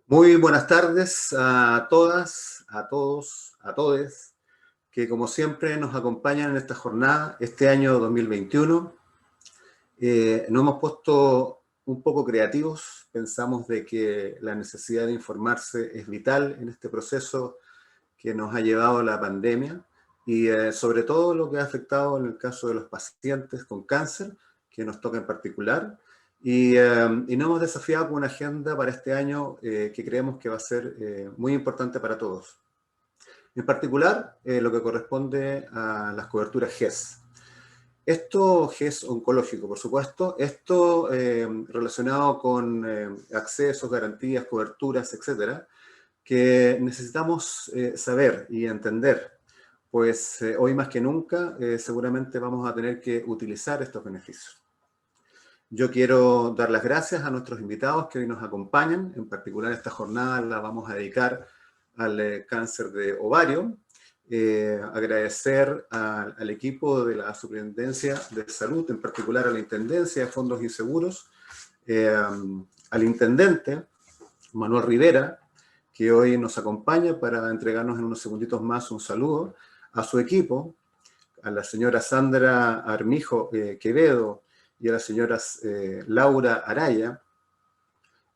Muy buenas tardes a todas, a todos, a todes, que como siempre nos acompañan en esta jornada, este año 2021. Nos hemos puesto un poco creativos, pensamos de que la necesidad de informarse es vital en este proceso que nos ha llevado la pandemia y sobre todo lo que ha afectado en el caso de los pacientes con cáncer, que nos toca en particular. Y nos hemos desafiado con una agenda para este año que creemos que va a ser muy importante para todos. En particular, lo que corresponde a las coberturas GES. Esto GES oncológico, por supuesto, esto relacionado con accesos, garantías, coberturas, etcétera, que necesitamos saber y entender, pues hoy más que nunca seguramente vamos a tener que utilizar estos beneficios. Yo quiero dar las gracias a nuestros invitados que hoy nos acompañan. En particular esta jornada la vamos a dedicar al cáncer de ovario. Agradecer al equipo de la Superintendencia de Salud, en particular a la Intendencia de Fondos y Seguros, al Intendente Manuel Rivera, que hoy nos acompaña para entregarnos en unos segunditos más un saludo, a su equipo, a la señora Sandra Armijo Quevedo, y a la señora Laura Araya,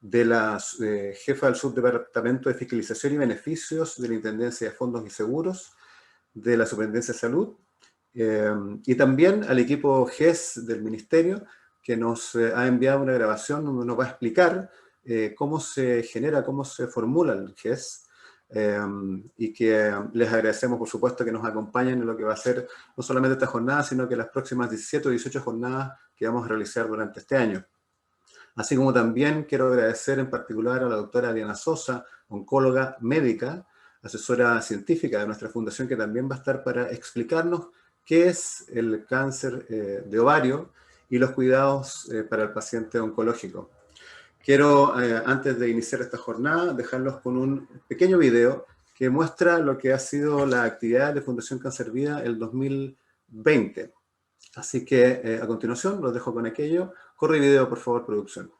de la jefa del Subdepartamento de Fiscalización y Beneficios de la Intendencia de Fondos y Seguros, de la Superintendencia de Salud, y también al equipo GES del Ministerio, que nos ha enviado una grabación donde nos va a explicar cómo se genera, cómo se formula el GES, y que les agradecemos, por supuesto, que nos acompañen en lo que va a ser no solamente esta jornada, sino que las próximas 17 o 18 jornadas que vamos a realizar durante este año. Así como también quiero agradecer en particular a la doctora Diana Sosa, oncóloga médica, asesora científica de nuestra fundación, que también va a estar para explicarnos qué es el cáncer de ovario y los cuidados para el paciente oncológico. Quiero, antes de iniciar esta jornada, dejarlos con un pequeño video que muestra lo que ha sido la actividad de Fundación Cáncer Vida el 2020. Así que, a continuación, los dejo con aquello. Corre video, por favor, producción.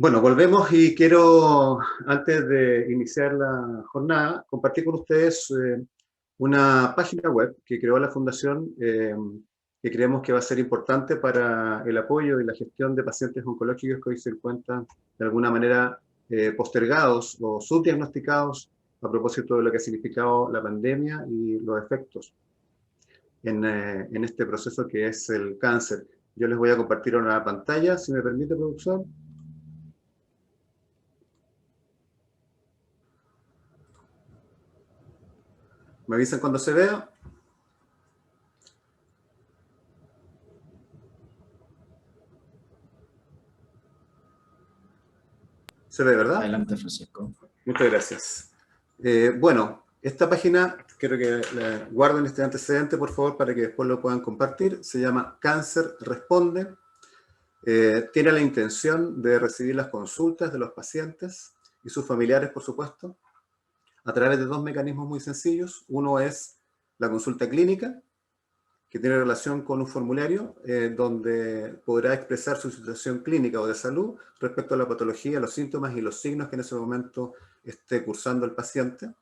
Bueno, volvemos y quiero, antes de iniciar la jornada, compartir con ustedes una página web que creó la Fundación, que creemos que va a ser importante para el apoyo y la gestión de pacientes oncológicos que hoy se encuentran de alguna manera postergados o subdiagnosticados a propósito de lo que ha significado la pandemia y los efectos en este proceso que es el cáncer. Yo les voy a compartir una pantalla, si me permite, producción. ¿Me avisan cuando se vea? Se ve, ¿verdad? Adelante, Francisco. Muchas gracias. Bueno, esta página, quiero que la guarden este antecedente, por favor, para que después lo puedan compartir. Se llama Cáncer Responde. Tiene la intención de recibir las consultas de los pacientes y sus familiares, por supuesto, a través de dos mecanismos muy sencillos. Uno es la consulta clínica, que tiene relación con un formulario donde podrá expresar su situación clínica o de salud respecto a la patología, los síntomas y los signos que en ese momento esté cursando el paciente.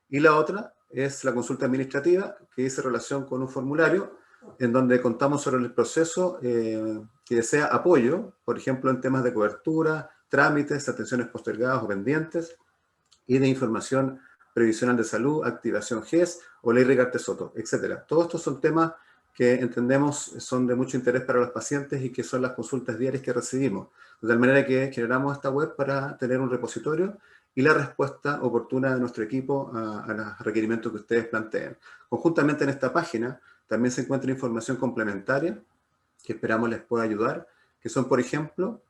Y la otra es la consulta administrativa, que dice relación con un formulario en donde contamos sobre el proceso que desea apoyo, por ejemplo, en temas de cobertura, trámites, atenciones postergadas o pendientes, y de información previsional de salud, activación GES o ley Rigarte-Soto, etc. Todos estos son temas que entendemos son de mucho interés para los pacientes y que son las consultas diarias que recibimos. De tal manera que generamos esta web para tener un repositorio y la respuesta oportuna de nuestro equipo a los requerimientos que ustedes planteen. Conjuntamente en esta página también se encuentra información complementaria que esperamos les pueda ayudar, que son, por ejemplo,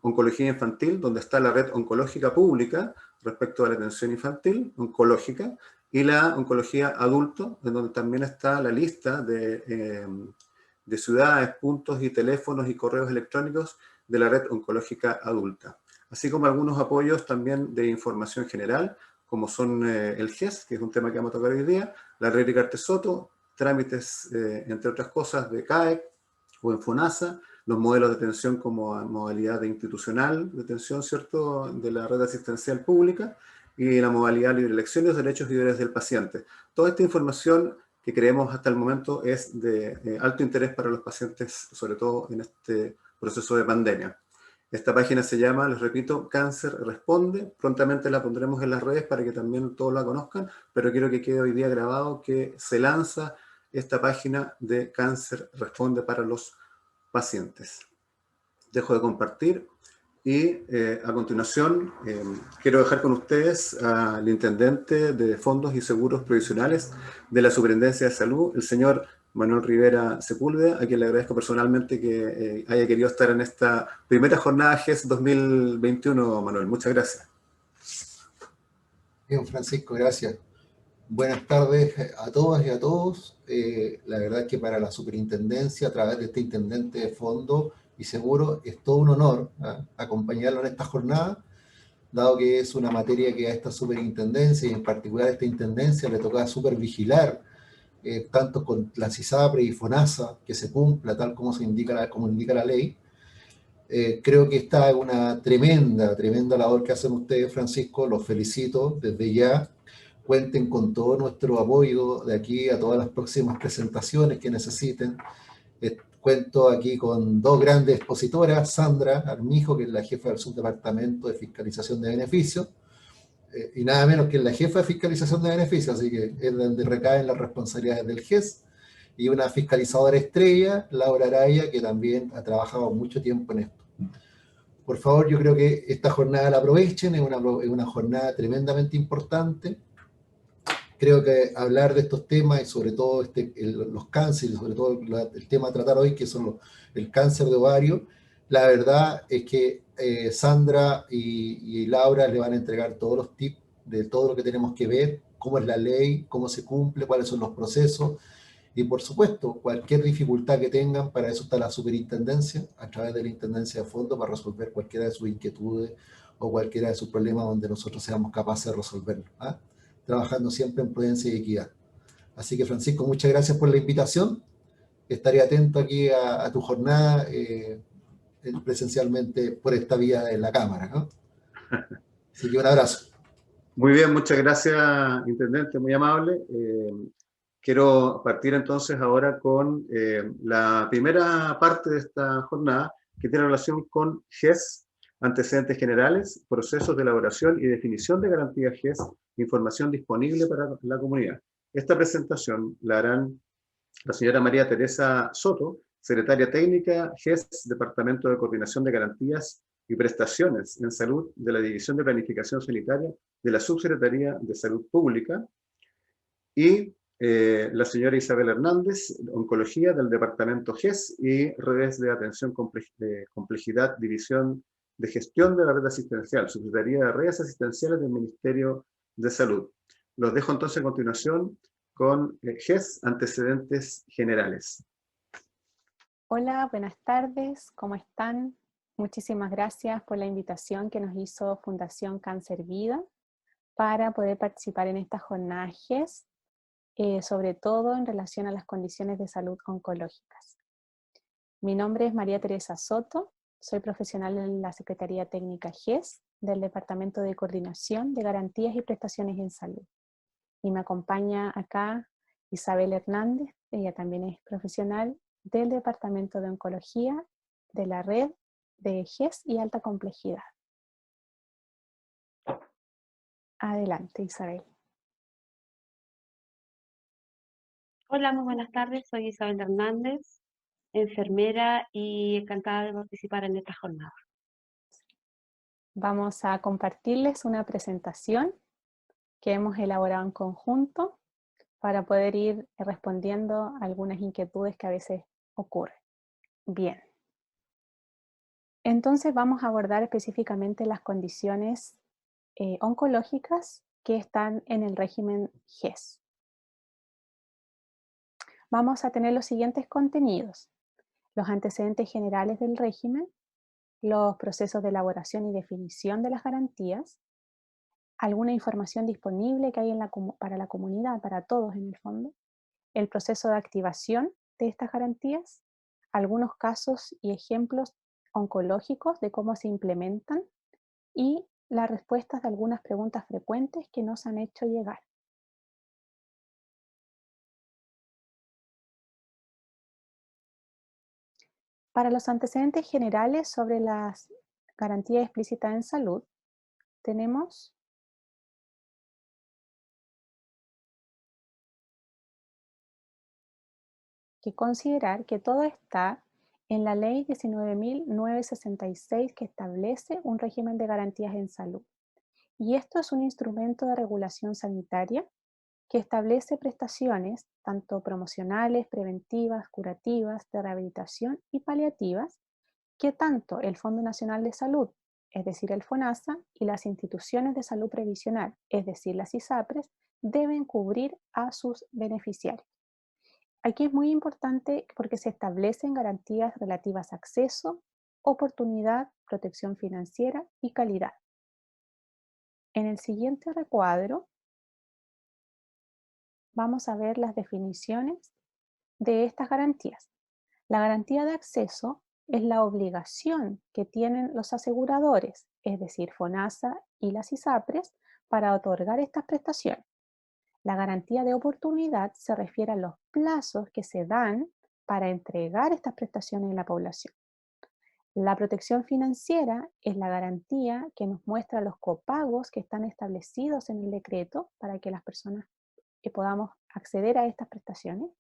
oncología infantil, donde está la red oncológica pública respecto a la atención infantil oncológica, y la oncología adulto, en donde también está la lista de ciudades, puntos y teléfonos y correos electrónicos de la red oncológica adulta. Así como algunos apoyos también de información general, como son el GES, que es un tema que vamos a tocar hoy día, la red Rigarte-Soto, trámites, entre otras cosas, de CAEC o en FONASA, los modelos de atención como modalidad de institucional de atención, ¿cierto?, de la red asistencial pública, y la modalidad libre elección y los derechos y deberes del paciente. Toda esta información que creemos hasta el momento es de alto interés para los pacientes, sobre todo en este proceso de pandemia. Esta página se llama, les repito, Cáncer Responde. Prontamente la pondremos en las redes para que también todos la conozcan, pero quiero que quede hoy día grabado que se lanza esta página de Cáncer Responde para los pacientes. Dejo de compartir y a continuación quiero dejar con ustedes al intendente de Fondos y Seguros Provisionales de la Superintendencia de Salud, el señor Manuel Rivera Sepúlveda, a quien le agradezco personalmente que haya querido estar en esta primera jornada GES 2021, Manuel. Muchas gracias. Bien, Francisco, gracias. Buenas tardes a todas y a todos. La verdad es que para la superintendencia, a través de este intendente de Fondo y Seguro, es todo un honor acompañarlo en esta jornada, dado que es una materia que a esta superintendencia y en particular a esta intendencia le toca supervigilar, tanto con la CISAPRE y FONASA, que se cumpla tal como indica la ley. Creo que esta es una tremenda labor que hacen ustedes, Francisco. Los felicito desde ya. Cuenten con todo nuestro apoyo de aquí a todas las próximas presentaciones que necesiten. Cuento aquí con dos grandes expositoras, Sandra Armijo, que es la jefa del subdepartamento de fiscalización de beneficios, y nada menos que es la jefa de fiscalización de beneficios, así que es donde recaen las responsabilidades del GES, y una fiscalizadora estrella, Laura Araya, que también ha trabajado mucho tiempo en esto. Por favor, yo creo que esta jornada la aprovechen, es una jornada tremendamente importante. Creo que hablar de estos temas y sobre todo los cánceres, sobre todo el tema a tratar hoy, que son el cáncer de ovario, la verdad es que Sandra y Laura le van a entregar todos los tips de todo lo que tenemos que ver, cómo es la ley, cómo se cumple, cuáles son los procesos, y por supuesto, cualquier dificultad que tengan, para eso está la superintendencia, a través de la Intendencia de Fondo, para resolver cualquiera de sus inquietudes o cualquiera de sus problemas donde nosotros seamos capaces de resolverlo, trabajando siempre en prudencia y equidad. Así que, Francisco, muchas gracias por la invitación. Estaré atento aquí a tu jornada presencialmente por esta vía en la Cámara, ¿no? Así que un abrazo. Muy bien, muchas gracias, intendente, muy amable. Quiero partir entonces ahora con la primera parte de esta jornada, que tiene relación con GES, antecedentes generales, procesos de elaboración y definición de garantías GES, información disponible para la comunidad. Esta presentación la harán la señora María Teresa Soto, secretaria técnica GES, Departamento de Coordinación de Garantías y Prestaciones en Salud de la División de Planificación Sanitaria de la Subsecretaría de Salud Pública, y la señora Isabel Hernández, Oncología del Departamento GES y Redes de Atención de Complejidad, División de Gestión de la Red Asistencial, Subsecretaría de Redes Asistenciales del Ministerio de Salud. Los dejo entonces a continuación con GES, antecedentes generales. Hola, buenas tardes, ¿cómo están? Muchísimas gracias por la invitación que nos hizo Fundación Cáncer Vida para poder participar en esta jornada GES, sobre todo en relación a las condiciones de salud oncológicas. Mi nombre es María Teresa Soto, soy profesional en la Secretaría Técnica GES del Departamento de Coordinación de Garantías y Prestaciones en Salud. Y me acompaña acá Isabel Hernández, ella también es profesional del Departamento de Oncología de la Red de GES y Alta Complejidad. Adelante, Isabel. Hola, muy buenas tardes. Soy Isabel Hernández, enfermera y encantada de participar en esta jornada. Vamos a compartirles una presentación que hemos elaborado en conjunto para poder ir respondiendo a algunas inquietudes que a veces ocurren. Bien. Entonces vamos a abordar específicamente las condiciones oncológicas que están en el régimen GES. Vamos a tener los siguientes contenidos: los antecedentes generales del régimen, los procesos de elaboración y definición de las garantías, alguna información disponible que hay para la comunidad, para todos en el fondo, el proceso de activación de estas garantías, algunos casos y ejemplos oncológicos de cómo se implementan y las respuestas de algunas preguntas frecuentes que nos han hecho llegar. Para los antecedentes generales sobre las garantías explícitas en salud, tenemos que considerar que todo está en la Ley 19.966 que establece un régimen de garantías en salud. Y esto es un instrumento de regulación sanitaria que establece prestaciones tanto promocionales, preventivas, curativas, de rehabilitación y paliativas que tanto el Fondo Nacional de Salud, es decir, el FONASA, y las instituciones de salud previsional, es decir, las ISAPRES, deben cubrir a sus beneficiarios. Aquí es muy importante porque se establecen garantías relativas a acceso, oportunidad, protección financiera y calidad. En el siguiente recuadro vamos a ver las definiciones de estas garantías. La garantía de acceso es la obligación que tienen los aseguradores, es decir, FONASA y las ISAPRES, para otorgar estas prestaciones. La garantía de oportunidad se refiere a los plazos que se dan para entregar estas prestaciones en la población. La protección financiera es la garantía que nos muestra los copagos que están establecidos en el decreto para que las personas podamos acceder a estas prestaciones.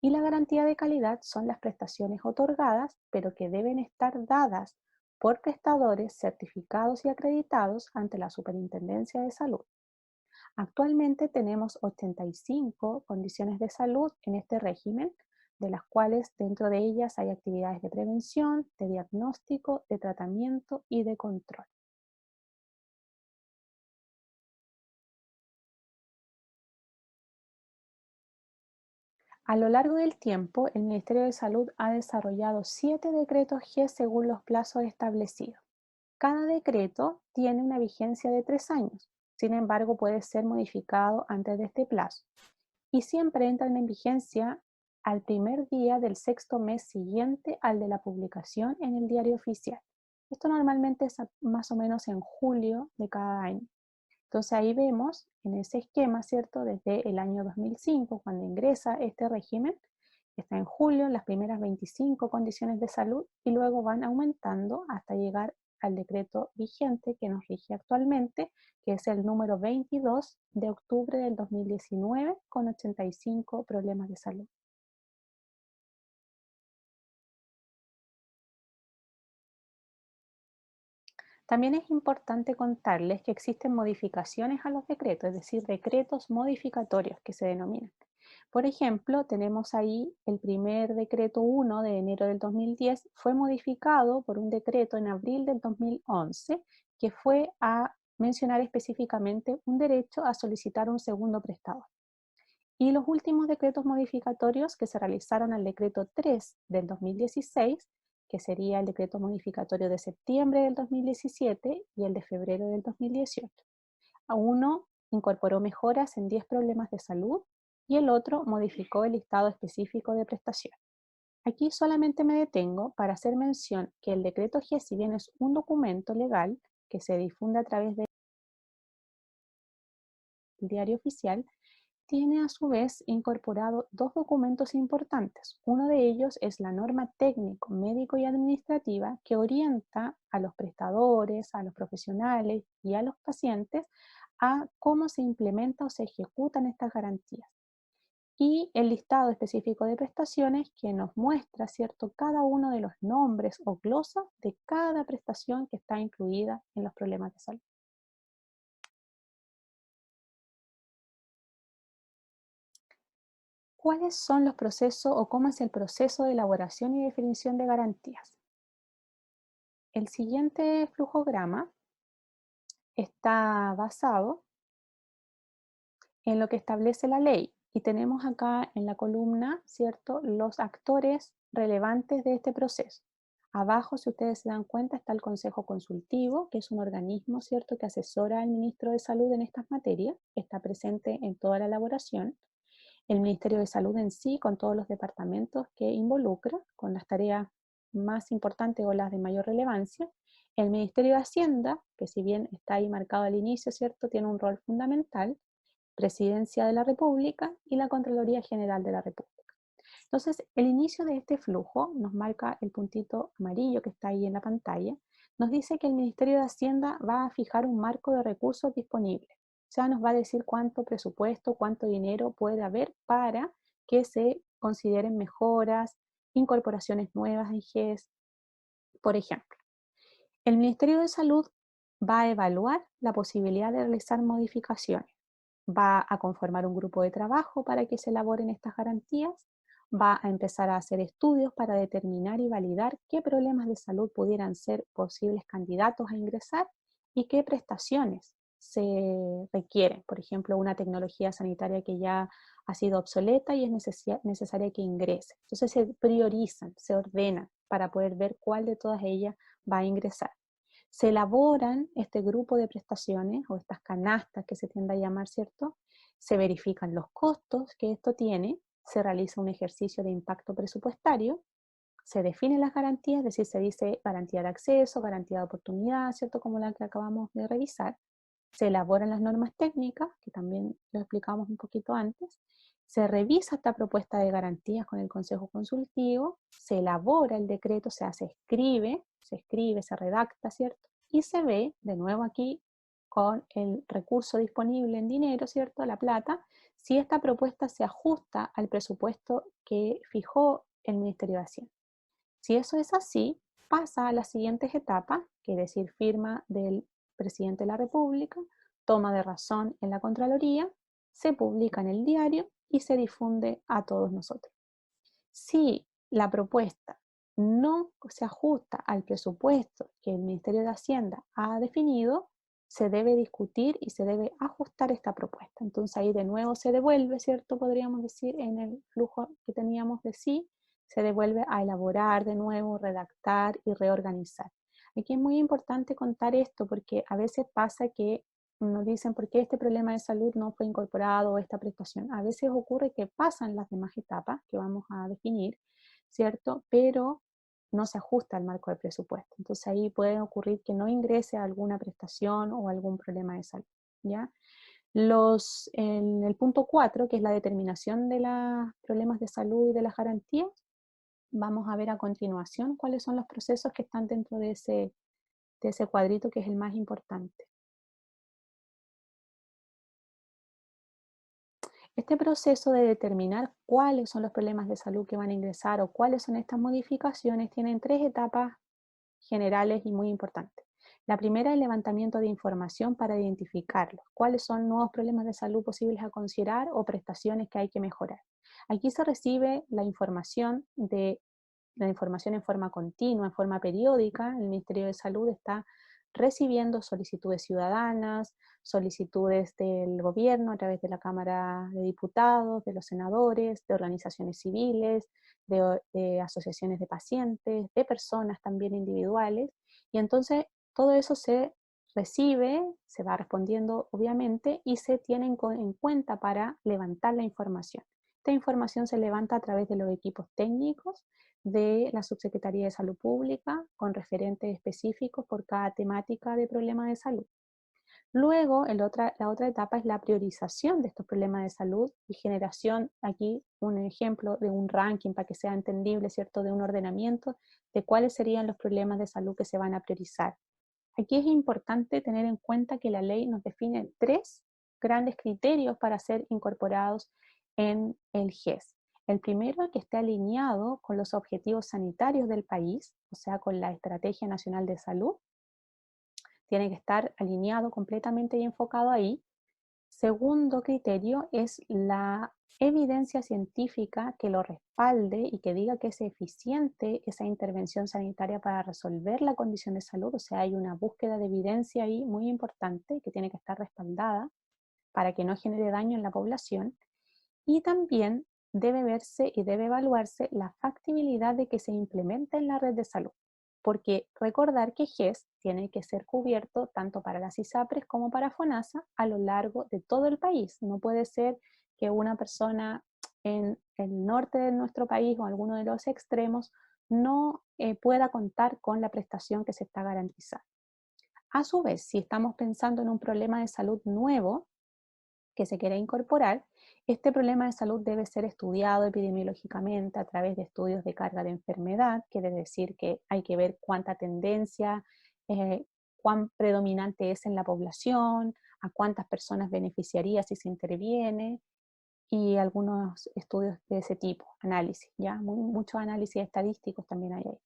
Y la garantía de calidad son las prestaciones otorgadas, pero que deben estar dadas por prestadores certificados y acreditados ante la Superintendencia de Salud. Actualmente tenemos 85 condiciones de salud en este régimen, de las cuales dentro de ellas hay actividades de prevención, de diagnóstico, de tratamiento y de control. A lo largo del tiempo, el Ministerio de Salud ha desarrollado 7 decretos GES según los plazos establecidos. Cada decreto tiene una vigencia de 3 años, sin embargo puede ser modificado antes de este plazo. Y siempre entran en vigencia al primer día del sexto mes siguiente al de la publicación en el diario oficial. Esto normalmente es más o menos en julio de cada año. Entonces ahí vemos en ese esquema, ¿cierto? Desde el año 2005, cuando ingresa este régimen, está en julio, las primeras 25 condiciones de salud y luego van aumentando hasta llegar al decreto vigente que nos rige actualmente, que es el número 22 de octubre del 2019 con 85 problemas de salud. También es importante contarles que existen modificaciones a los decretos, es decir, decretos modificatorios que se denominan. Por ejemplo, tenemos ahí el primer decreto 1 de enero del 2010, fue modificado por un decreto en abril del 2011 que fue a mencionar específicamente un derecho a solicitar un segundo prestador. Y los últimos decretos modificatorios que se realizaron al decreto 3 del 2016, que sería el decreto modificatorio de septiembre del 2017 y el de febrero del 2018. Uno incorporó mejoras en 10 problemas de salud y el otro modificó el listado específico de prestación. Aquí solamente me detengo para hacer mención que el decreto G, si bien es un documento legal que se difunde a través del diario oficial, tiene a su vez incorporado dos documentos importantes. Uno de ellos es la norma técnico, médico y administrativa que orienta a los prestadores, a los profesionales y a los pacientes a cómo se implementa o se ejecutan estas garantías. Y el listado específico de prestaciones que nos muestra, ¿cierto?, cada uno de los nombres o glosas de cada prestación que está incluida en los problemas de salud. ¿Cuáles son los procesos o cómo es el proceso de elaboración y definición de garantías? El siguiente flujograma está basado en lo que establece la ley y tenemos acá en la columna, ¿cierto?, los actores relevantes de este proceso. Abajo, si ustedes se dan cuenta, está el Consejo Consultivo, que es un organismo, ¿cierto?, que asesora al Ministro de Salud en estas materias, está presente en toda la elaboración. El Ministerio de Salud en sí, con todos los departamentos que involucra, con las tareas más importantes o las de mayor relevancia. El Ministerio de Hacienda, que si bien está ahí marcado al inicio, ¿cierto?, tiene un rol fundamental. Presidencia de la República y la Contraloría General de la República. Entonces, el inicio de este flujo nos marca el puntito amarillo que está ahí en la pantalla, nos dice que el Ministerio de Hacienda va a fijar un marco de recursos disponibles. O sea, nos va a decir cuánto presupuesto, cuánto dinero puede haber para que se consideren mejoras, incorporaciones nuevas en GES, por ejemplo. El Ministerio de Salud va a evaluar la posibilidad de realizar modificaciones, va a conformar un grupo de trabajo para que se elaboren estas garantías, va a empezar a hacer estudios para determinar y validar qué problemas de salud pudieran ser posibles candidatos a ingresar y qué prestaciones se requieren. Por ejemplo, una tecnología sanitaria que ya ha sido obsoleta y es necesaria que ingrese. Entonces se priorizan, se ordenan para poder ver cuál de todas ellas va a ingresar. Se elaboran este grupo de prestaciones o estas canastas que se tiende a llamar, ¿cierto? Se verifican los costos que esto tiene, se realiza un ejercicio de impacto presupuestario, se definen las garantías, es decir, se dice garantía de acceso, garantía de oportunidad, ¿cierto? Como la que acabamos de revisar. Se elaboran las normas técnicas, que también lo explicamos un poquito antes. Se revisa esta propuesta de garantías con el Consejo Consultivo, se elabora el decreto, se escribe, se redacta, ¿cierto? Y se ve, de nuevo aquí, con el recurso disponible en dinero, ¿cierto? La plata, si esta propuesta se ajusta al presupuesto que fijó el Ministerio de Hacienda. Si eso es así, pasa a las siguientes etapas, que es decir, firma del presidente de la República, toma de razón en la Contraloría, se publica en el diario y se difunde a todos nosotros. Si la propuesta no se ajusta al presupuesto que el Ministerio de Hacienda ha definido, se debe discutir y se debe ajustar esta propuesta. Entonces ahí de nuevo se devuelve, ¿cierto? Podríamos decir en el flujo que teníamos de sí, se devuelve a elaborar de nuevo, redactar y reorganizar. Aquí es muy importante contar esto porque a veces pasa que nos dicen por qué este problema de salud no fue incorporado a esta prestación. A veces ocurre que pasan las demás etapas que vamos a definir, ¿cierto? Pero no se ajusta al marco de presupuesto. Entonces ahí puede ocurrir que no ingrese a alguna prestación o algún problema de salud, ¿ya? En el punto 4, que es la determinación de los problemas de salud y de las garantías, vamos a ver a continuación cuáles son los procesos que están dentro de ese cuadrito, que es el más importante. Este proceso de determinar cuáles son los problemas de salud que van a ingresar o cuáles son estas modificaciones tienen 3 etapas generales y muy importantes. La primera es el levantamiento de información para identificarlos. ¿Cuáles son nuevos problemas de salud posibles a considerar o prestaciones que hay que mejorar? Aquí se recibe la información en forma continua, en forma periódica. El Ministerio de Salud está recibiendo solicitudes ciudadanas, solicitudes del gobierno a través de la Cámara de Diputados, de los senadores, de organizaciones civiles, de asociaciones de pacientes, de personas también individuales. Y entonces todo eso se recibe, se va respondiendo obviamente y se tiene en cuenta para levantar la información. Esta información se levanta a través de los equipos técnicos de la Subsecretaría de Salud Pública con referentes específicos por cada temática de problema de salud. Luego, la otra etapa es la priorización de estos problemas de salud y generación, aquí un ejemplo de un ranking para que sea entendible, ¿cierto?, de un ordenamiento de cuáles serían los problemas de salud que se van a priorizar. Aquí es importante tener en cuenta que la ley nos define 3 grandes criterios para ser incorporados en el GES. El primero, que esté alineado con los objetivos sanitarios del país, o sea, con la Estrategia Nacional de Salud. Tiene que estar alineado completamente y enfocado ahí. Segundo criterio es la evidencia científica que lo respalde y que diga que es eficiente esa intervención sanitaria para resolver la condición de salud. O sea, hay una búsqueda de evidencia ahí muy importante que tiene que estar respaldada para que no genere daño en la población. Y también debe verse y debe evaluarse la factibilidad de que se implemente en la red de salud, porque recordar que GES tiene que ser cubierto tanto para las ISAPRES como para FONASA a lo largo de todo el país. No puede ser que una persona en el norte de nuestro país o alguno de los extremos no pueda contar con la prestación que se está garantizando. A su vez, si estamos pensando en un problema de salud nuevo que se quiere incorporar, este problema de salud debe ser estudiado epidemiológicamente a través de estudios de carga de enfermedad, quiere decir que hay que ver cuánta tendencia, cuán predominante es en la población, a cuántas personas beneficiaría si se interviene, y algunos estudios de ese tipo, análisis, ¿ya? Muchos análisis estadísticos también hay ahí.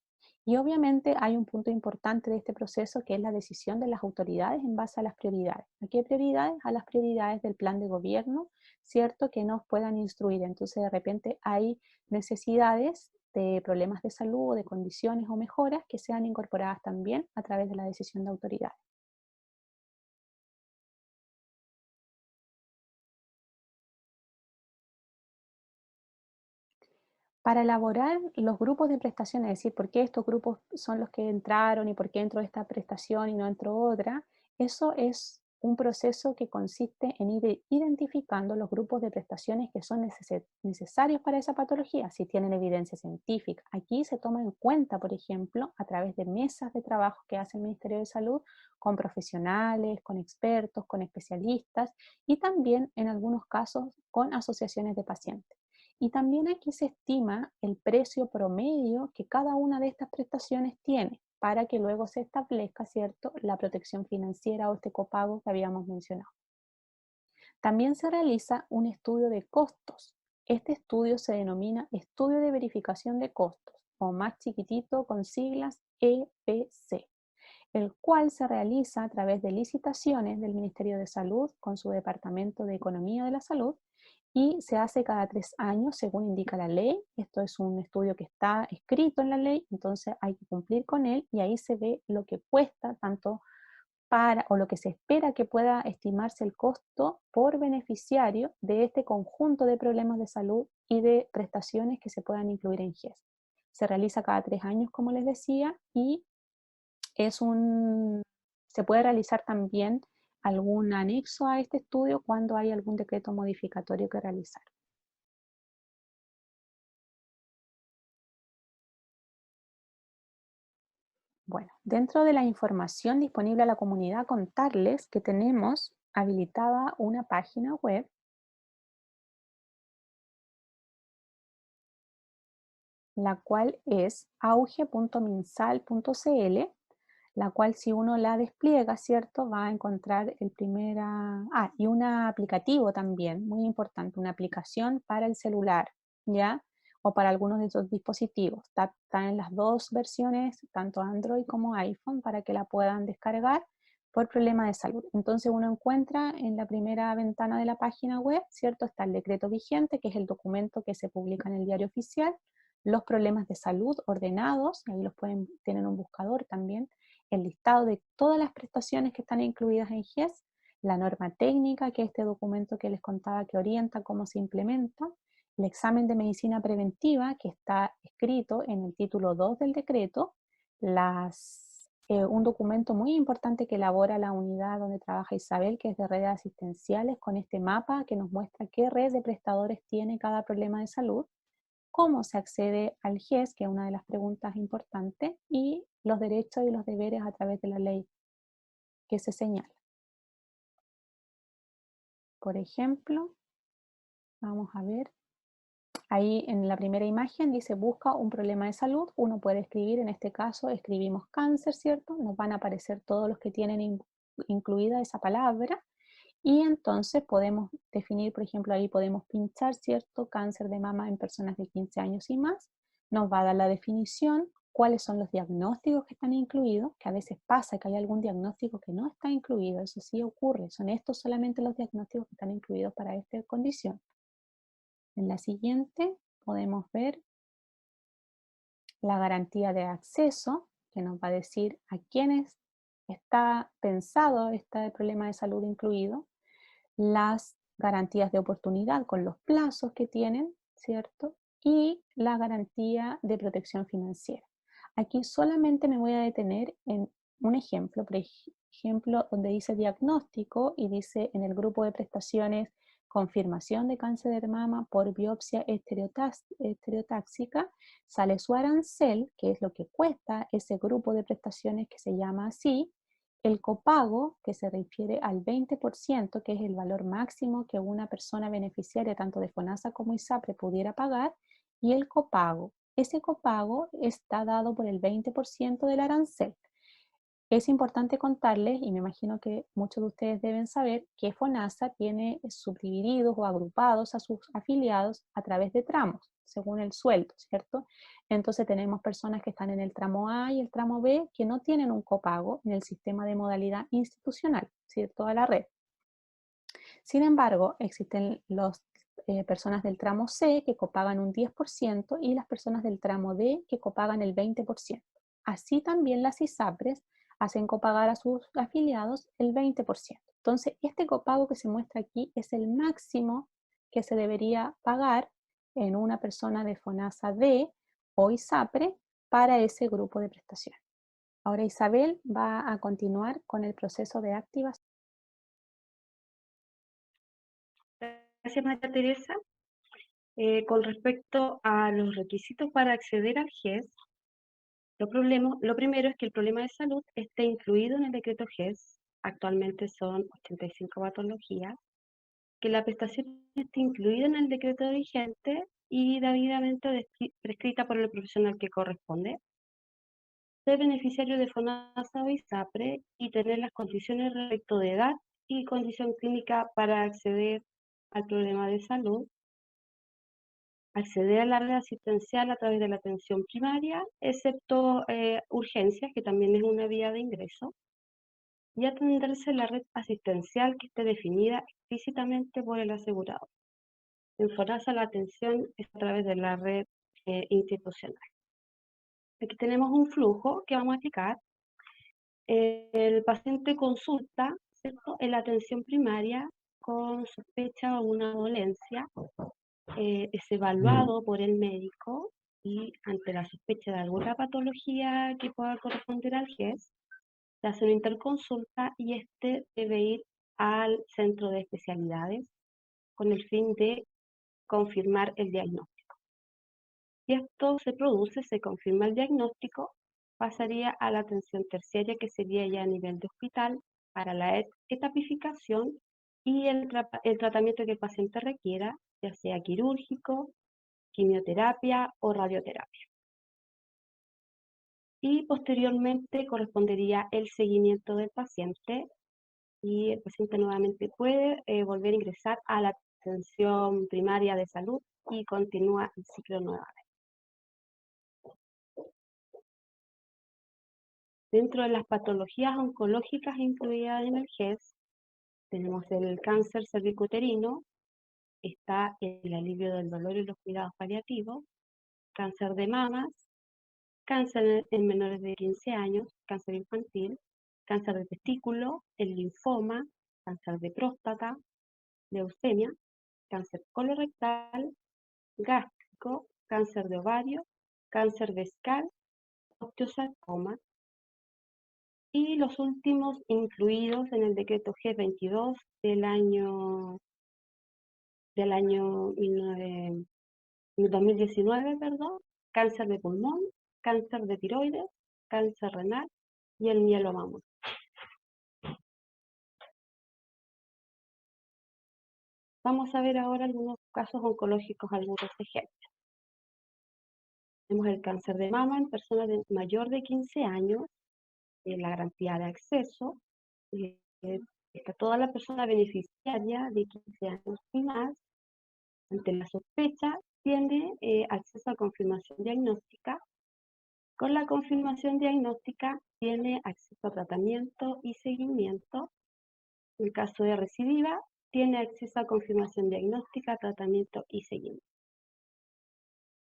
Y obviamente hay un punto importante de este proceso que es la decisión de las autoridades en base a las prioridades. ¿A qué prioridades? A las prioridades del plan de gobierno, ¿cierto? Que nos puedan instruir. Entonces de repente hay necesidades de problemas de salud o de condiciones o mejoras que sean incorporadas también a través de la decisión de autoridades. Para elaborar los grupos de prestaciones, es decir, por qué estos grupos son los que entraron y por qué entró esta prestación y no entró otra, eso es un proceso que consiste en ir identificando los grupos de prestaciones que son necesarios para esa patología, si tienen evidencia científica. Aquí se toma en cuenta, por ejemplo, a través de mesas de trabajo que hace el Ministerio de Salud con profesionales, con expertos, con especialistas y también en algunos casos con asociaciones de pacientes. Y también aquí se estima el precio promedio que cada una de estas prestaciones tiene para que luego se establezca, ¿cierto?, la protección financiera o este copago que habíamos mencionado. También se realiza un estudio de costos. Este estudio se denomina Estudio de Verificación de Costos, o más chiquitito con siglas EPC, el cual se realiza a través de licitaciones del Ministerio de Salud con su Departamento de Economía de la Salud y se hace cada 3 años según indica la ley. Esto es un estudio que está escrito en la ley, entonces hay que cumplir con él y ahí se ve lo que cuesta tanto o lo que se espera que pueda estimarse el costo por beneficiario de este conjunto de problemas de salud y de prestaciones que se puedan incluir en GES. Se realiza cada 3 años, como les decía, y se puede realizar también algún anexo a este estudio cuando hay algún decreto modificatorio que realizar. Bueno, dentro de la información disponible a la comunidad, contarles que tenemos habilitada una página web la cual es auge.minsal.cl, la cual si uno la despliega, ¿cierto? Va a encontrar y un aplicativo también, muy importante, una aplicación para el celular, ¿ya? O para algunos de esos dispositivos. Está en las dos versiones, tanto Android como iPhone, para que la puedan descargar por problema de salud. Entonces uno encuentra en la primera ventana de la página web, ¿cierto? Está el decreto vigente, que es el documento que se publica en el diario oficial, los problemas de salud ordenados, y ahí tienen un buscador también, el listado de todas las prestaciones que están incluidas en GES, la norma técnica, que es este documento que les contaba que orienta cómo se implementa, el examen de medicina preventiva, que está escrito en el título 2 del decreto, un documento muy importante que elabora la unidad donde trabaja Isabel, que es de redes asistenciales, con este mapa que nos muestra qué red de prestadores tiene cada problema de salud, cómo se accede al GES, que es una de las preguntas importantes, y los derechos y los deberes a través de la ley que se señala. Por ejemplo, vamos a ver, ahí en la primera imagen dice busca un problema de salud, uno puede escribir, en este caso escribimos cáncer, ¿cierto? Nos van a aparecer todos los que tienen incluida esa palabra, y entonces podemos definir, por ejemplo, ahí podemos pinchar, ¿cierto? Cáncer de mama en personas de 15 años y más. Nos va a dar la definición, cuáles son los diagnósticos que están incluidos, que a veces pasa que hay algún diagnóstico que no está incluido, eso sí ocurre. Son estos solamente los diagnósticos que están incluidos para esta condición. En la siguiente podemos ver la garantía de acceso, que nos va a decir a quiénes está pensado este problema de salud incluido, las garantías de oportunidad con los plazos que tienen, ¿cierto? Y la garantía de protección financiera. Aquí solamente me voy a detener en un ejemplo, por ejemplo, donde dice diagnóstico y dice en el grupo de prestaciones confirmación de cáncer de mama por biopsia estereotáxica, sale su arancel, que es lo que cuesta ese grupo de prestaciones que se llama así, el copago, que se refiere al 20%, que es el valor máximo que una persona beneficiaria tanto de FONASA como ISAPRE pudiera pagar, y el copago. Ese copago está dado por el 20% del arancel. Es importante contarles, y me imagino que muchos de ustedes deben saber, que FONASA tiene subdivididos o agrupados a sus afiliados a través de tramos, según el sueldo, ¿cierto? Entonces tenemos personas que están en el tramo A y el tramo B que no tienen un copago en el sistema de modalidad institucional, ¿cierto? Toda la red. Sin embargo, existen las personas del tramo C que copagan un 10% y las personas del tramo D que copagan el 20%. Así también las ISAPRES hacen copagar a sus afiliados el 20%. Entonces, este copago que se muestra aquí es el máximo que se debería pagar en una persona de FONASA D o ISAPRE para ese grupo de prestaciones. Ahora Isabel va a continuar con el proceso de activación. Gracias, María Teresa. Con respecto a los requisitos para acceder al GES, lo primero es que el problema de salud esté incluido en el decreto GES. Actualmente son 85 patologías. Que la prestación esté incluida en el decreto vigente y debidamente prescrita por el profesional que corresponde. Ser beneficiario de FONASA o ISAPRE y tener las condiciones respecto de edad y condición clínica para acceder al problema de salud. Acceder a la red asistencial a través de la atención primaria, excepto urgencias, que también es una vía de ingreso, y atenderse la red asistencial que esté definida explícitamente por el asegurado. En FONASA la atención es a través de la red institucional. Aquí tenemos un flujo que vamos a explicar. El paciente consulta, ¿cierto?, en la atención primaria con sospecha o una dolencia. Es evaluado por el médico y ante la sospecha de alguna patología que pueda corresponder al GES, se hace una interconsulta y este debe ir al centro de especialidades con el fin de confirmar el diagnóstico. Si esto se produce, se confirma el diagnóstico, pasaría a la atención terciaria, que sería ya a nivel de hospital, para la etapificación y el tratamiento que el paciente requiera, ya sea quirúrgico, quimioterapia o radioterapia. Y posteriormente correspondería el seguimiento del paciente, y el paciente nuevamente puede volver a ingresar a la atención primaria de salud y continúa el ciclo nuevamente. Dentro de las patologías oncológicas incluidas en el GES, tenemos el cáncer cervicuterino, está el alivio del dolor y los cuidados paliativos, cáncer de mamas, cáncer en menores de 15 años, cáncer infantil, cáncer de testículo, el linfoma, cáncer de próstata, leucemia, cáncer colorectal, gástrico, cáncer de ovario, cáncer vescal, osteosarcoma, y los últimos incluidos en el decreto G22 del año 2019, perdón, cáncer de pulmón, cáncer de tiroides, cáncer renal y el mieloma múltiple. Vamos a ver ahora algunos casos oncológicos, algunos ejemplos. Tenemos el cáncer de mama en personas mayor de 15 años, la garantía de acceso, está toda la persona beneficiaria de 15 años y más. Ante la sospecha, tiene acceso a confirmación diagnóstica. Con la confirmación diagnóstica, tiene acceso a tratamiento y seguimiento. En caso de recidiva, tiene acceso a confirmación diagnóstica, tratamiento y seguimiento.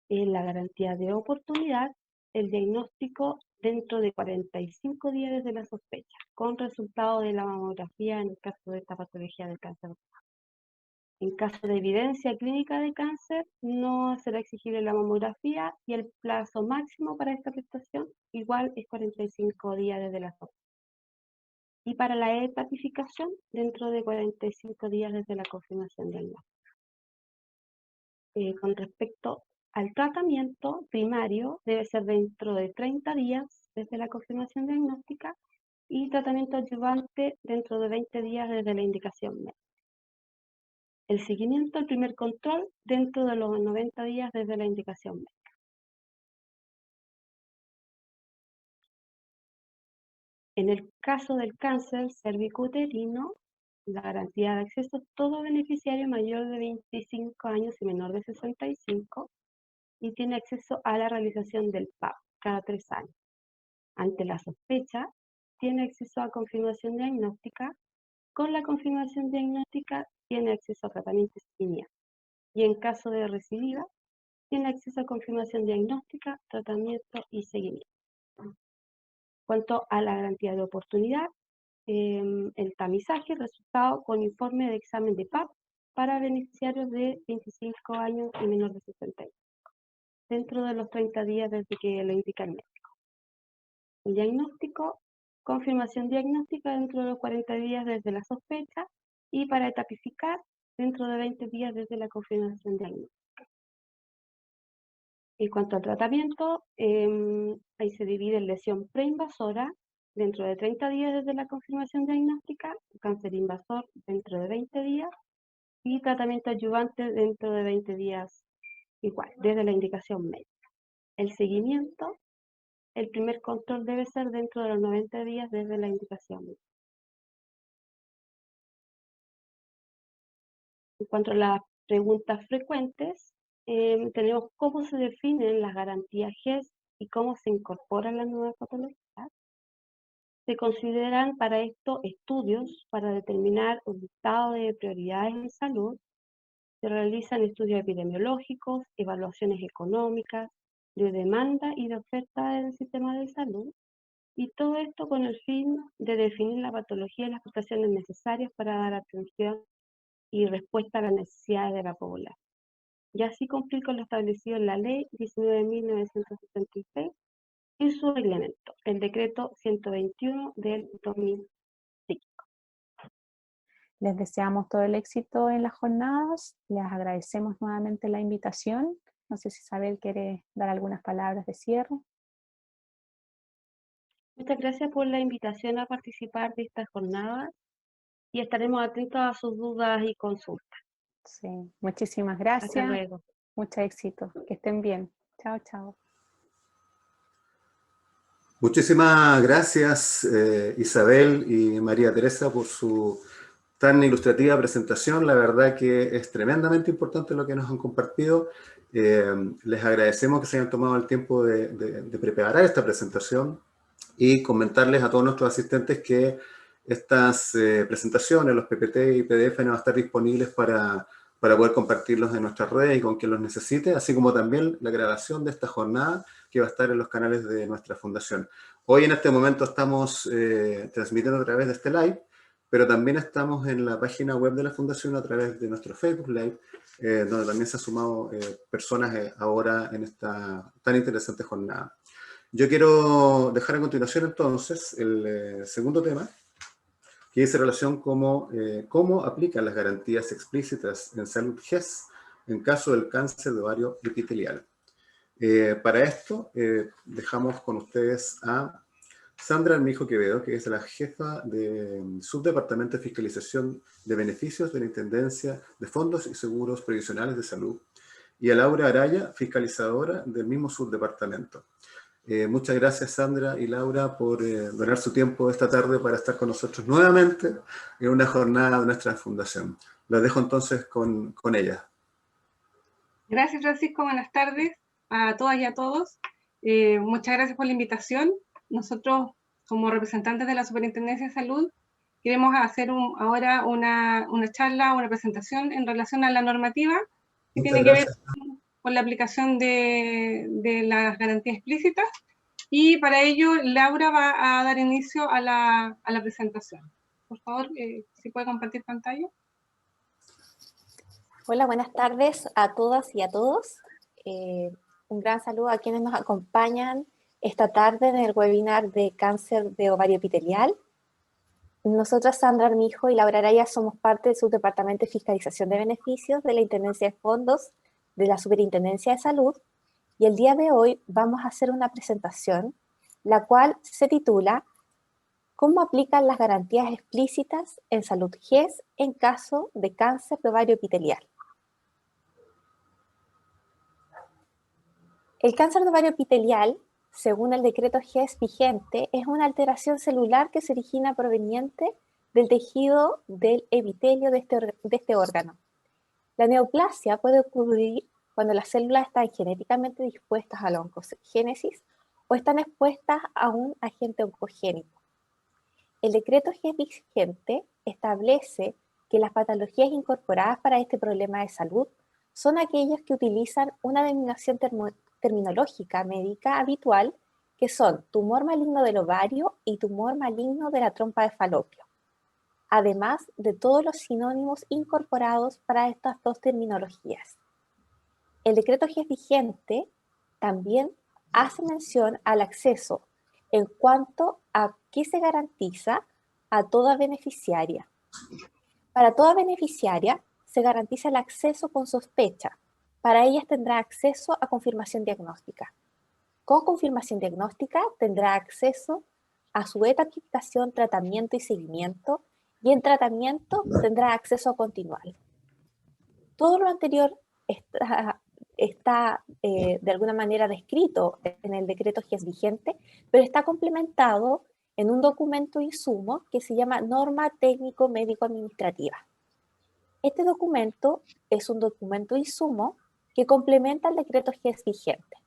En la garantía de oportunidad, el diagnóstico dentro de 45 días desde la sospecha, con resultado de la mamografía en el caso de esta patología del cáncer. En caso de evidencia clínica de cáncer, no será exigible la mamografía y el plazo máximo para esta prestación igual es 45 días desde la sospecha. Y para la etapificación, dentro de 45 días desde la confirmación diagnóstica. Con respecto al tratamiento primario, debe ser dentro de 30 días desde la confirmación diagnóstica y tratamiento adyuvante dentro de 20 días desde la indicación médica. El seguimiento, el primer control, dentro de los 90 días desde la indicación médica. En el caso del cáncer cervicuterino, la garantía de acceso a todo beneficiario mayor de 25 años y menor de 65, y tiene acceso a la realización del PAP cada 3 años. Ante la sospecha, tiene acceso a confirmación diagnóstica. Con la confirmación diagnóstica, tiene acceso a tratamiento y seguimiento. Y en caso de recidiva, tiene acceso a confirmación diagnóstica, tratamiento y seguimiento. Cuanto a la garantía de oportunidad, el tamizaje, resultado con informe de examen de PAP para beneficiarios de 25 años y menor de 65, dentro de los 30 días desde que lo indica el médico. El diagnóstico, confirmación diagnóstica dentro de los 40 días desde la sospecha, y para etapificar, dentro de 20 días desde la confirmación diagnóstica. En cuanto al tratamiento, ahí se divide en lesión preinvasora dentro de 30 días desde la confirmación diagnóstica, cáncer invasor dentro de 20 días y tratamiento adyuvante dentro de 20 días igual, desde la indicación médica. El seguimiento, el primer control debe ser dentro de los 90 días desde la indicación médica. En cuanto a las preguntas frecuentes, tenemos cómo se definen las garantías GES y cómo se incorporan las nuevas patologías. Se consideran para esto estudios para determinar un listado de prioridades en salud. Se realizan estudios epidemiológicos, evaluaciones económicas, de demanda y de oferta del sistema de salud, y todo esto con el fin de definir la patología y las prestaciones necesarias para dar atención y respuesta a las necesidades de la población. Y así cumplir con lo establecido en la Ley 19.976 y su reglamento, el Decreto 121 del 2005. Les deseamos todo el éxito en las jornadas, les agradecemos nuevamente la invitación. No sé si Isabel quiere dar algunas palabras de cierre. Muchas gracias por la invitación a participar de esta jornada y estaremos atentos a sus dudas y consultas. Sí, muchísimas Hasta gracias, luego. mucho éxito, que estén bien. Chao, chao. Muchísimas gracias, Isabel y María Teresa, por su tan ilustrativa presentación. La verdad que es tremendamente importante lo que nos han compartido. Les agradecemos que se hayan tomado el tiempo de preparar esta presentación y comentarles a todos nuestros asistentes que estas presentaciones, los PPT y PDF, van a estar disponibles para poder compartirlos en nuestras redes y con quien los necesite, así como también la grabación de esta jornada que va a estar en los canales de nuestra fundación. Hoy en este momento estamos transmitiendo a través de este live, pero también estamos en la página web de la fundación a través de nuestro Facebook Live, donde también se han sumado personas ahora en esta tan interesante jornada. Yo quiero dejar a continuación entonces el segundo tema, que dice relación como cómo aplican las garantías explícitas en salud GES en caso del cáncer de ovario epitelial. Para esto dejamos con ustedes a Sandra Armijo Quevedo, que es la jefa de Subdepartamento de Fiscalización de Beneficios de la Intendencia de Fondos y Seguros Previsionales de Salud, y a Laura Araya, fiscalizadora del mismo subdepartamento. Muchas gracias, Sandra y Laura, por donar su tiempo esta tarde para estar con nosotros nuevamente en una jornada de nuestra fundación. Las dejo entonces con ellas. Gracias, Francisco. Buenas tardes a todas y a todos. Muchas gracias por la invitación. Nosotros, como representantes de la Superintendencia de Salud, queremos hacer ahora una charla, una presentación en relación a la normativa que tiene que ver con la aplicación de las garantías explícitas. Y para ello, Laura va a dar inicio a la presentación. Por favor, si puede compartir pantalla. Hola, buenas tardes a todas y a todos. Un gran saludo a quienes nos acompañan esta tarde en el webinar de cáncer de ovario epitelial. Nosotras, Sandra Armijo y Laura Araya, somos parte del Subdepartamento de Fiscalización de Beneficios de la Intendencia de Fondos de la Superintendencia de Salud, y el día de hoy vamos a hacer una presentación, la cual se titula ¿Cómo aplican las garantías explícitas en salud GES en caso de cáncer de ovario epitelial? El cáncer de ovario epitelial, según el decreto GES vigente, es una alteración celular que se origina proveniente del tejido del epitelio de este órgano. La neoplasia puede ocurrir cuando las células están genéticamente dispuestas a la oncogénesis o están expuestas a un agente oncogénico. El decreto GES vigente establece que las patologías incorporadas para este problema de salud son aquellas que utilizan una denominación terminológica médica habitual, que son tumor maligno del ovario y tumor maligno de la trompa de falopio, además de todos los sinónimos incorporados para estas dos terminologías. El decreto GES vigente también hace mención al acceso en cuanto a qué se garantiza a toda beneficiaria. Para toda beneficiaria se garantiza el acceso con sospecha. Para ellas tendrá acceso a confirmación diagnóstica. Con confirmación diagnóstica tendrá acceso a su etiquetación, tratamiento y seguimiento, y en tratamiento tendrá acceso a continuar. Todo lo anterior está de alguna manera descrito en el decreto GES vigente, pero está complementado en un documento insumo que se llama Norma Técnico Médico Administrativa. Este documento es un documento insumo que complementa el decreto GES vigente.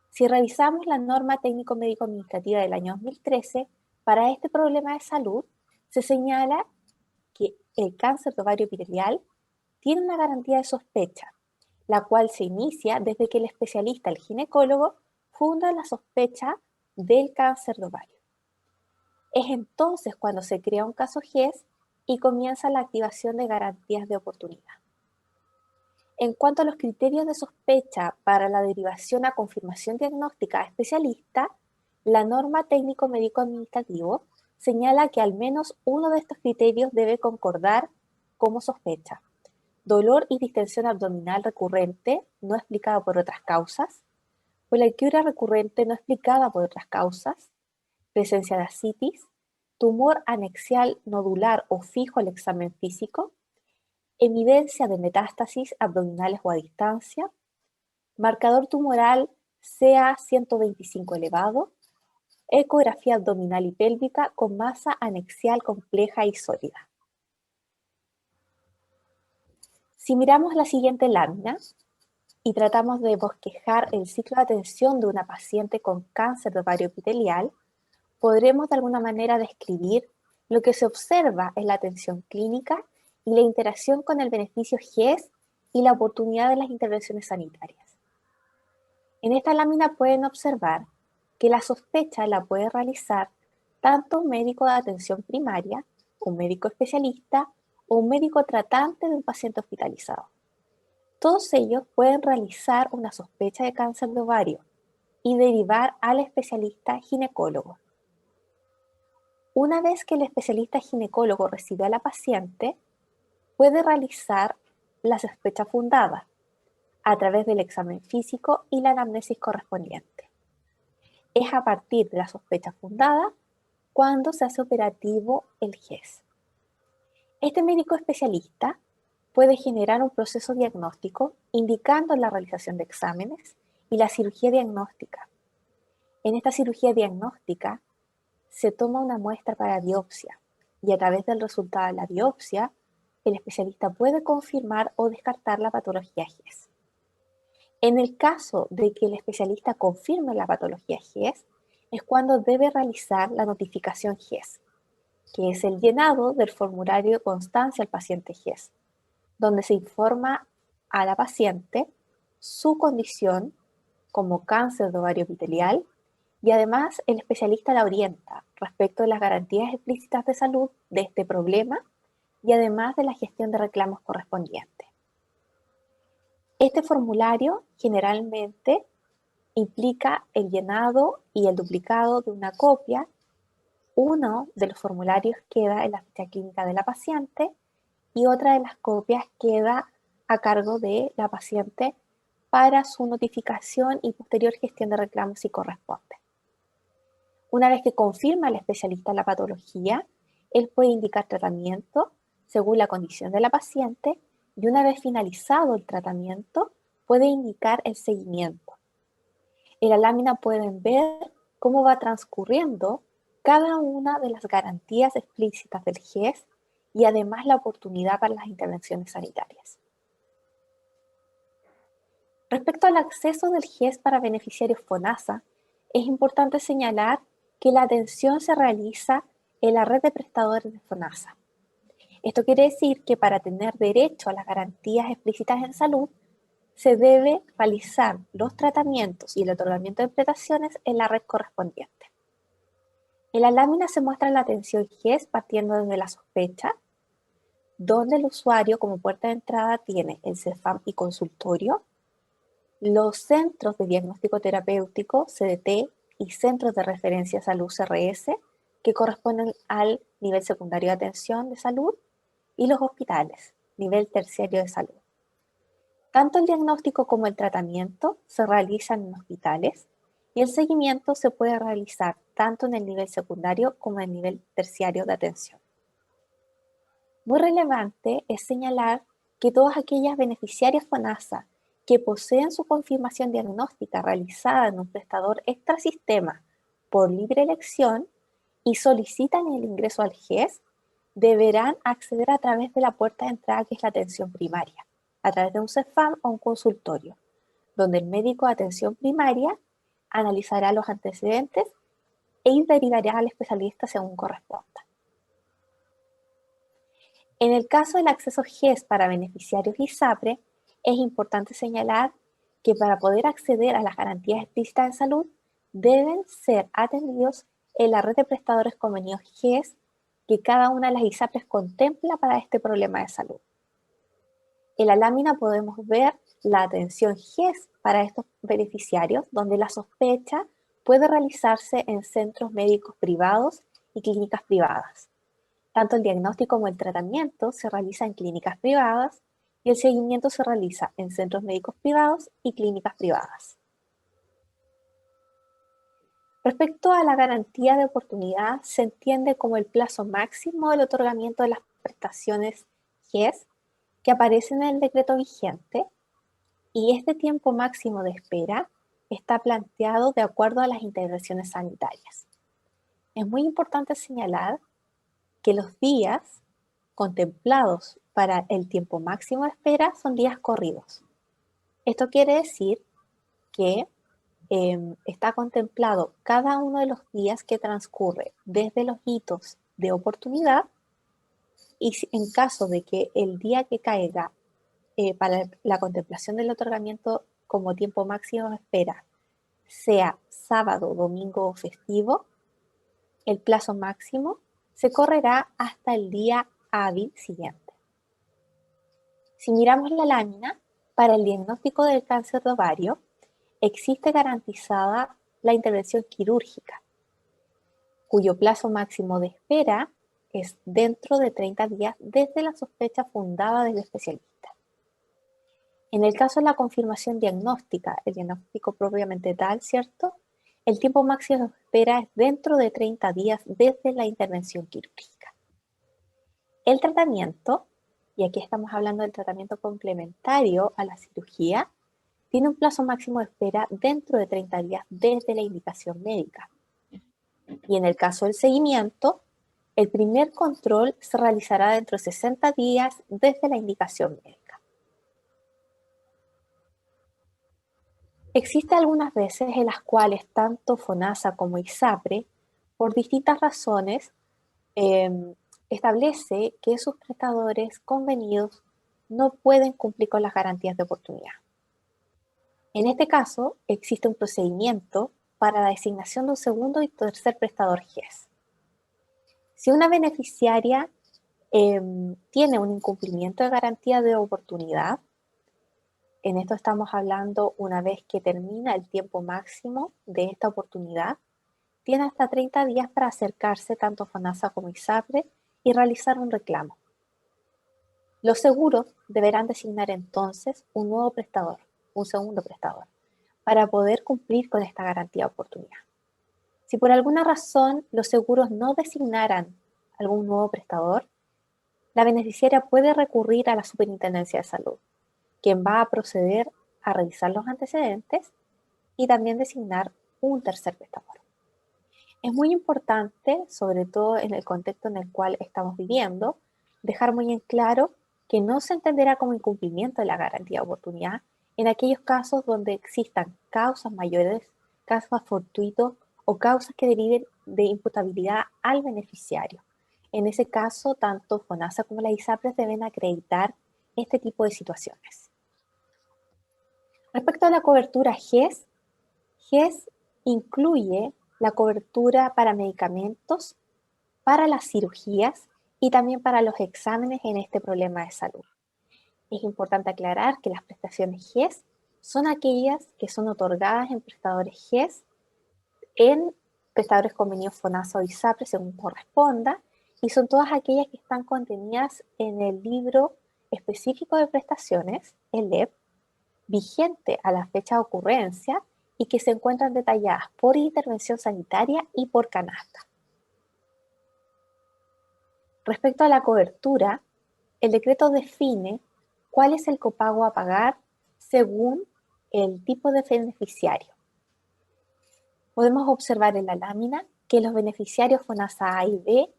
Si revisamos la Norma Técnico Médico Administrativa del año 2013, para este problema de salud se señala que el cáncer de ovario epitelial tiene una garantía de sospecha, la cual se inicia desde que el especialista, el ginecólogo, funda la sospecha del cáncer de ovario. Es entonces cuando se crea un caso GES y comienza la activación de garantías de oportunidad. En cuanto a los criterios de sospecha para la derivación a confirmación diagnóstica a especialista, la norma técnico médico administrativo señala que al menos uno de estos criterios debe concordar como sospecha. Dolor y distensión abdominal recurrente no explicada por otras causas, poliurquía recurrente no explicada por otras causas, presencia de ascitis, tumor anexial nodular o fijo al examen físico, evidencia de metástasis abdominales o a distancia, marcador tumoral CA125 elevado, ecografía abdominal y pélvica con masa anexial compleja y sólida. Si miramos la siguiente lámina y tratamos de bosquejar el ciclo de atención de una paciente con cáncer de ovario epitelial, podremos de alguna manera describir lo que se observa en la atención clínica y la interacción con el beneficio GES y la oportunidad de las intervenciones sanitarias. En esta lámina pueden observar que la sospecha la puede realizar tanto un médico de atención primaria, un médico especialista o un médico tratante de un paciente hospitalizado. Todos ellos pueden realizar una sospecha de cáncer de ovario y derivar al especialista ginecólogo. Una vez que el especialista ginecólogo recibe a la paciente, puede realizar la sospecha fundada a través del examen físico y la anamnesis correspondiente. Es a partir de la sospecha fundada cuando se hace operativo el GES. Este médico especialista puede generar un proceso diagnóstico indicando la realización de exámenes y la cirugía diagnóstica. En esta cirugía diagnóstica se toma una muestra para biopsia y a través del resultado de la biopsia, el especialista puede confirmar o descartar la patología GES. En el caso de que el especialista confirme la patología GES, es cuando debe realizar la notificación GES, que es el llenado del formulario de constancia al paciente GES, donde se informa a la paciente su condición como cáncer de ovario epitelial y además el especialista la orienta respecto de las garantías explícitas de salud de este problema y además de la gestión de reclamos correspondientes. Este formulario generalmente implica el llenado y el duplicado de una copia. Uno de los formularios queda en la ficha clínica de la paciente y otra de las copias queda a cargo de la paciente para su notificación y posterior gestión de reclamos si corresponde. Una vez que confirma el especialista la patología, él puede indicar tratamiento según la condición de la paciente y una vez finalizado el tratamiento, puede indicar el seguimiento. En la lámina pueden ver cómo va transcurriendo cada una de las garantías explícitas del GES y además la oportunidad para las intervenciones sanitarias. Respecto al acceso del GES para beneficiarios FONASA, es importante señalar que la atención se realiza en la red de prestadores de FONASA. Esto quiere decir que para tener derecho a las garantías explícitas en salud, se debe realizar los tratamientos y el otorgamiento de prestaciones en la red correspondiente. En la lámina se muestra la atención GES partiendo desde la sospecha, donde el usuario como puerta de entrada tiene el CEFAM y consultorio, los centros de diagnóstico terapéutico, CDT, y centros de referencia salud, CRS, que corresponden al nivel secundario de atención de salud, y los hospitales, nivel terciario de salud. Tanto el diagnóstico como el tratamiento se realizan en hospitales y el seguimiento se puede realizar tanto en el nivel secundario como en el nivel terciario de atención. Muy relevante es señalar que todas aquellas beneficiarias FONASA que poseen su confirmación diagnóstica realizada en un prestador extrasistema por libre elección y solicitan el ingreso al GES, deberán acceder a través de la puerta de entrada que es la atención primaria, a través de un CEFAM o un consultorio, donde el médico de atención primaria analizará los antecedentes e derivará al especialista según corresponda. En el caso del acceso GES para beneficiarios ISAPRE, es importante señalar que para poder acceder a las garantías explícitas en salud, deben ser atendidos en la red de prestadores convenios GES que cada una de las ISAPRES contempla para este problema de salud. En la lámina podemos ver la atención GES para estos beneficiarios, donde la sospecha puede realizarse en centros médicos privados y clínicas privadas. Tanto el diagnóstico como el tratamiento se realiza en clínicas privadas y el seguimiento se realiza en centros médicos privados y clínicas privadas. Respecto a la garantía de oportunidad, se entiende como el plazo máximo del otorgamiento de las prestaciones GES que aparecen en el decreto vigente, y este tiempo máximo de espera está planteado de acuerdo a las intervenciones sanitarias. Es muy importante señalar que los días contemplados para el tiempo máximo de espera son días corridos. Esto quiere decir que está contemplado cada uno de los días que transcurre desde los hitos de oportunidad, y en caso de que el día que caiga para la contemplación del otorgamiento como tiempo máximo de espera sea sábado, domingo o festivo, el plazo máximo se correrá hasta el día hábil siguiente. Si miramos la lámina, para el diagnóstico del cáncer de ovario, existe garantizada la intervención quirúrgica, cuyo plazo máximo de espera es dentro de 30 días desde la sospecha fundada del especialista. En el caso de la confirmación diagnóstica, el diagnóstico propiamente tal, ¿cierto? El tiempo máximo de espera es dentro de 30 días desde la intervención quirúrgica. El tratamiento, y aquí estamos hablando del tratamiento complementario a la cirugía, tiene un plazo máximo de espera dentro de 30 días desde la indicación médica. Y en el caso del seguimiento, el primer control se realizará dentro de 60 días desde la indicación médica. Existen algunas veces en las cuales tanto FONASA como ISAPRE, por distintas razones, establece que sus prestadores convenidos no pueden cumplir con las garantías de oportunidad. En este caso, existe un procedimiento para la designación de un segundo y tercer prestador GES. Si una beneficiaria tiene un incumplimiento de garantía de oportunidad, en esto estamos hablando una vez que termina el tiempo máximo de esta oportunidad, tiene hasta 30 días para acercarse tanto a FONASA como ISAPRE y realizar un reclamo. Los seguros deberán designar entonces un nuevo prestador, un segundo prestador, para poder cumplir con esta garantía de oportunidad. Si por alguna razón los seguros no designaran algún nuevo prestador, la beneficiaria puede recurrir a la Superintendencia de Salud, quien va a proceder a revisar los antecedentes y también designar un tercer prestador. Es muy importante, sobre todo en el contexto en el cual estamos viviendo, dejar muy en claro que no se entenderá como incumplimiento de la garantía de oportunidad en aquellos casos donde existan causas mayores, casos fortuitos o causas que deriven de imputabilidad al beneficiario. En ese caso, tanto FONASA como la ISAPRES deben acreditar este tipo de situaciones. Respecto a la cobertura GES, GES incluye la cobertura para medicamentos, para las cirugías y también para los exámenes en este problema de salud. Es importante aclarar que las prestaciones GES son aquellas que son otorgadas en prestadores GES, en prestadores convenios FONASA o ISAPRE según corresponda, y son todas aquellas que están contenidas en el libro específico de prestaciones, el LEP, vigente a la fecha de ocurrencia y que se encuentran detalladas por intervención sanitaria y por canasta. Respecto a la cobertura, el decreto define cuál es el copago a pagar según el tipo de beneficiario. Podemos observar en la lámina que los beneficiarios FONASA A y B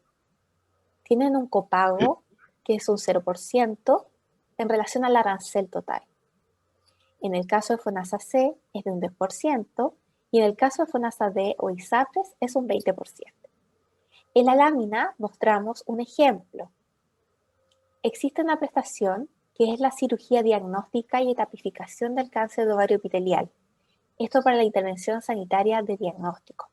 tienen un copago que es un 0% en relación al arancel total. En el caso de FONASA C es de un 10% y en el caso de FONASA D o ISAPRES es un 20%. En la lámina mostramos un ejemplo. Existe una prestación que es la cirugía diagnóstica y etapificación del cáncer de ovario epitelial. Esto para la intervención sanitaria de diagnóstico.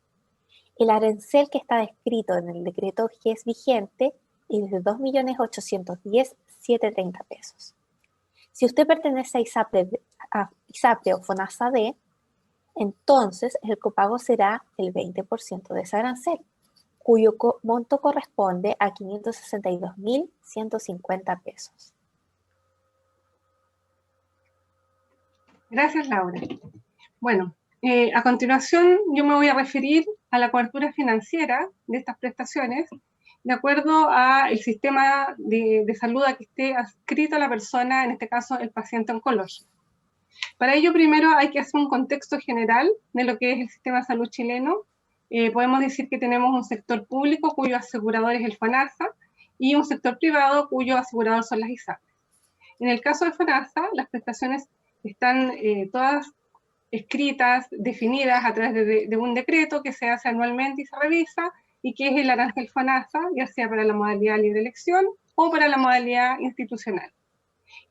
El arancel que está descrito en el decreto GES vigente es de 2.810.730 pesos. Si usted pertenece a ISAPRE o FONASA D, entonces el copago será el 20% de ese arancel, cuyo monto corresponde a 562.150 pesos. Gracias, Laura. Bueno, a continuación yo me voy a referir a la cobertura financiera de estas prestaciones de acuerdo al sistema de salud a que esté adscrita la persona, en este caso el paciente oncológico. Para ello primero hay que hacer un contexto general de lo que es el sistema de salud chileno. Podemos decir que tenemos un sector público cuyo asegurador es el FONASA y un sector privado cuyo asegurador son las ISAPRES. En el caso de FONASA, las prestaciones están todas escritas, definidas a través de un decreto que se hace anualmente y se revisa, y que es el arancel FONASA, ya sea para la modalidad libre elección o para la modalidad institucional.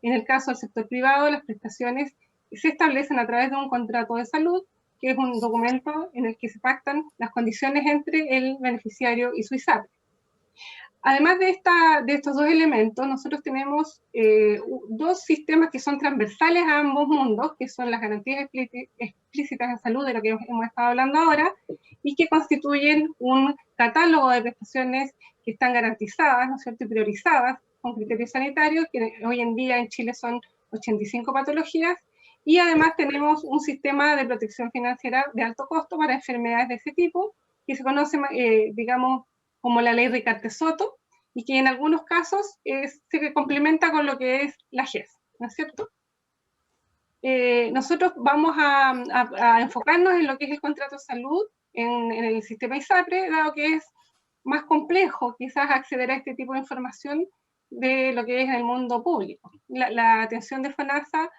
En el caso del sector privado, las prestaciones se establecen a través de un contrato de salud, que es un documento en el que se pactan las condiciones entre el beneficiario y su ISAPRE. Además de estos dos elementos, nosotros tenemos dos sistemas que son transversales a ambos mundos, que son las garantías explícitas de salud, de lo que hemos estado hablando ahora, y que constituyen un catálogo de prestaciones que están garantizadas, ¿no es cierto?, y priorizadas con criterios sanitarios, que hoy en día en Chile son 85 patologías, y además tenemos un sistema de protección financiera de alto costo para enfermedades de ese tipo, que se conoce, digamos, como la ley Ricarte-Soto, y que en algunos casos se complementa con lo que es la GES, ¿no es cierto? Nosotros vamos a enfocarnos en lo que es el contrato de salud en el sistema ISAPRE, dado que es más complejo quizás acceder a este tipo de información de lo que es el mundo público. La atención de FONASA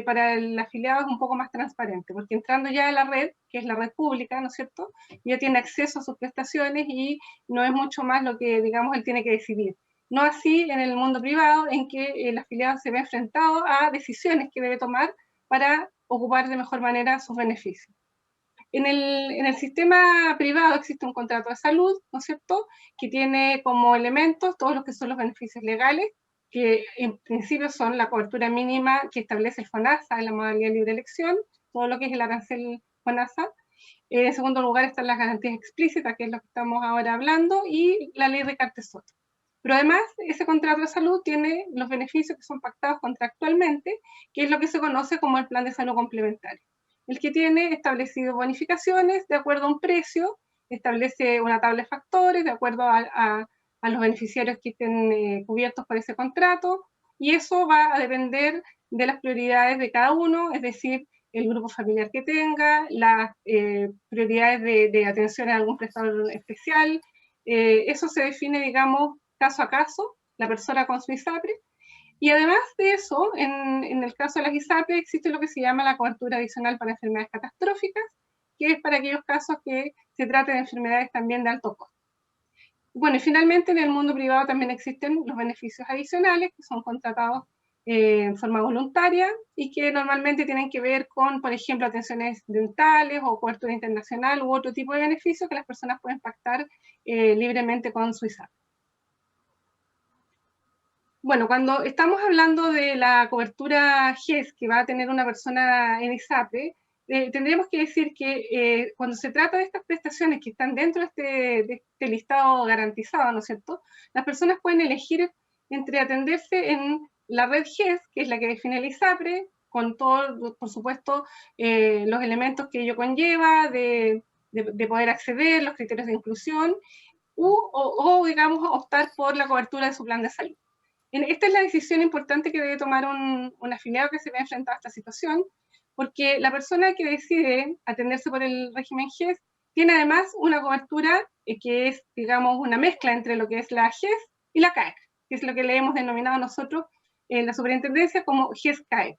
para el afiliado es un poco más transparente, porque entrando ya a la red, que es la red pública, ¿no es cierto?, ya tiene acceso a sus prestaciones y no es mucho más lo que, digamos, él tiene que decidir. No así en el mundo privado, en que el afiliado se ve enfrentado a decisiones que debe tomar para ocupar de mejor manera sus beneficios. En el sistema privado existe un contrato de salud, ¿no es cierto?, que tiene como elementos todos los que son los beneficios legales, que en principio son la cobertura mínima que establece el FONASA en la modalidad libre elección, todo lo que es el arancel FONASA. En segundo lugar están las garantías explícitas, que es lo que estamos ahora hablando, y la ley Ricarte-Soto. Pero además, ese contrato de salud tiene los beneficios que son pactados contractualmente, que es lo que se conoce como el plan de salud complementario. El que tiene establecido bonificaciones de acuerdo a un precio, establece una tabla de factores de acuerdo a los beneficiarios que estén cubiertos por ese contrato, y eso va a depender de las prioridades de cada uno, es decir, el grupo familiar que tenga, las prioridades de atención a algún prestador especial. Eso se define, digamos, caso a caso, la persona con su ISAPRE. Y además de eso, en el caso de las ISAPRE existe lo que se llama la cobertura adicional para enfermedades catastróficas, que es para aquellos casos que se trate de enfermedades también de alto costo. Bueno, y finalmente en el mundo privado también existen los beneficios adicionales que son contratados en forma voluntaria y que normalmente tienen que ver con, por ejemplo, atenciones dentales o cobertura internacional u otro tipo de beneficios que las personas pueden pactar libremente con su ISAPRE. Bueno, cuando estamos hablando de la cobertura GES que va a tener una persona en ISAPRE, tendríamos que decir que cuando se trata de estas prestaciones que están dentro de este listado garantizado, ¿no es cierto?, las personas pueden elegir entre atenderse en la red GES, que es la que define el ISAPRE, con todo, por supuesto, los elementos que ello conlleva, de poder acceder, los criterios de inclusión, o digamos, optar por la cobertura de su plan de salud. Esta es la decisión importante que debe tomar un afiliado que se ve enfrentado a esta situación, porque la persona que decide atenderse por el régimen GES tiene además una cobertura que es, digamos, una mezcla entre lo que es la GES y la CAEC, que es lo que le hemos denominado nosotros en la superintendencia como GES-CAEC.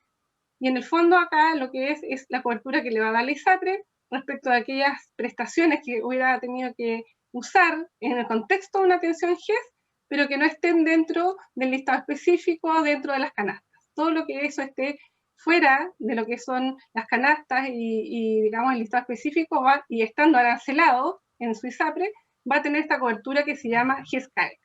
Y en el fondo acá lo que es la cobertura que le va a dar la ISAPRE respecto a aquellas prestaciones que hubiera tenido que usar en el contexto de una atención GES, pero que no estén dentro del listado específico, dentro de las canastas. Todo lo que eso esté fuera de lo que son las canastas y digamos, el listado específico, y estando arancelado en su ISAPRE, va a tener esta cobertura que se llama GES-CAEC.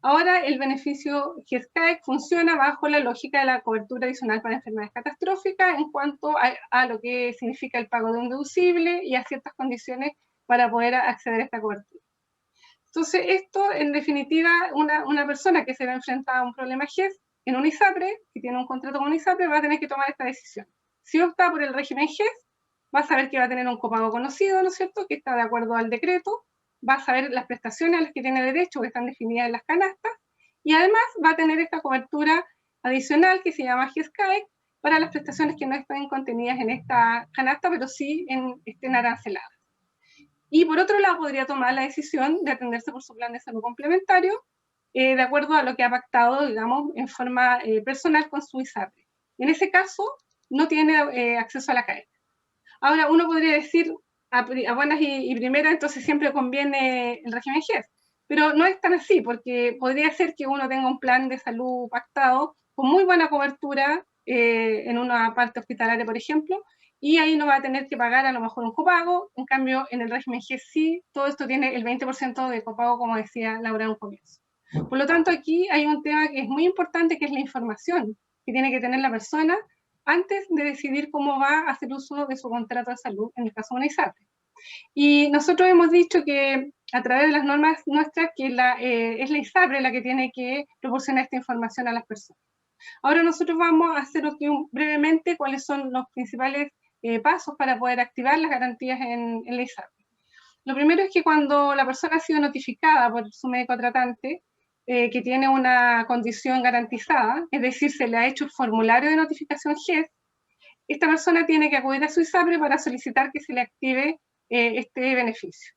Ahora, el beneficio GES-CAEC funciona bajo la lógica de la cobertura adicional para enfermedades catastróficas en cuanto a lo que significa el pago de un deducible y a ciertas condiciones para poder acceder a esta cobertura. Entonces, esto, en definitiva, una persona que se ve enfrentada a un problema GES en un ISAPRE, que tiene un contrato con un ISAPRE, va a tener que tomar esta decisión. Si opta por el régimen GES, va a saber que va a tener un copago conocido, ¿no es cierto?, que está de acuerdo al decreto, va a saber las prestaciones a las que tiene derecho, que están definidas en las canastas, y además va a tener esta cobertura adicional que se llama GES-CAEC para las prestaciones que no están contenidas en esta canasta, pero sí estén aranceladas. Y por otro lado, podría tomar la decisión de atenderse por su plan de salud complementario, de acuerdo a lo que ha pactado, digamos, en forma personal con su ISAPRE. En ese caso, no tiene acceso a la CAEC. Ahora, uno podría decir, a buenas y primeras, entonces siempre conviene el régimen GES, pero no es tan así, porque podría ser que uno tenga un plan de salud pactado con muy buena cobertura en una parte hospitalaria, por ejemplo, y ahí no va a tener que pagar a lo mejor un copago. En cambio, en el régimen GES sí, todo esto tiene el 20% de copago, como decía Laura en un comienzo. Por lo tanto, aquí hay un tema que es muy importante, que es la información que tiene que tener la persona antes de decidir cómo va a hacer uso de su contrato de salud, en el caso de una ISAPRE. Y nosotros hemos dicho que a través de las normas nuestras, que es la ISAPRE la que tiene que proporcionar esta información a las personas. Ahora nosotros vamos a hacer brevemente cuáles son los principales pasos para poder activar las garantías en la ISAPRE. Lo primero es que cuando la persona ha sido notificada por su médico tratante que tiene una condición garantizada, es decir, se le ha hecho el formulario de notificación GES, esta persona tiene que acudir a su ISAPRE para solicitar que se le active este beneficio.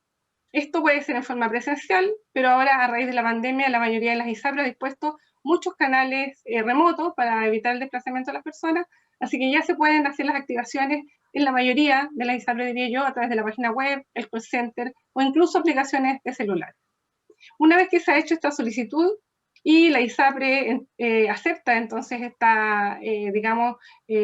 Esto puede ser en forma presencial, pero ahora a raíz de la pandemia la mayoría de las ISAPRE ha dispuesto muchos canales remotos para evitar el desplazamiento de las personas, así que ya se pueden hacer las activaciones en la mayoría de las ISAPRE, diría yo, a través de la página web, el call center o incluso aplicaciones de celular. Una vez que se ha hecho esta solicitud y la ISAPRE acepta entonces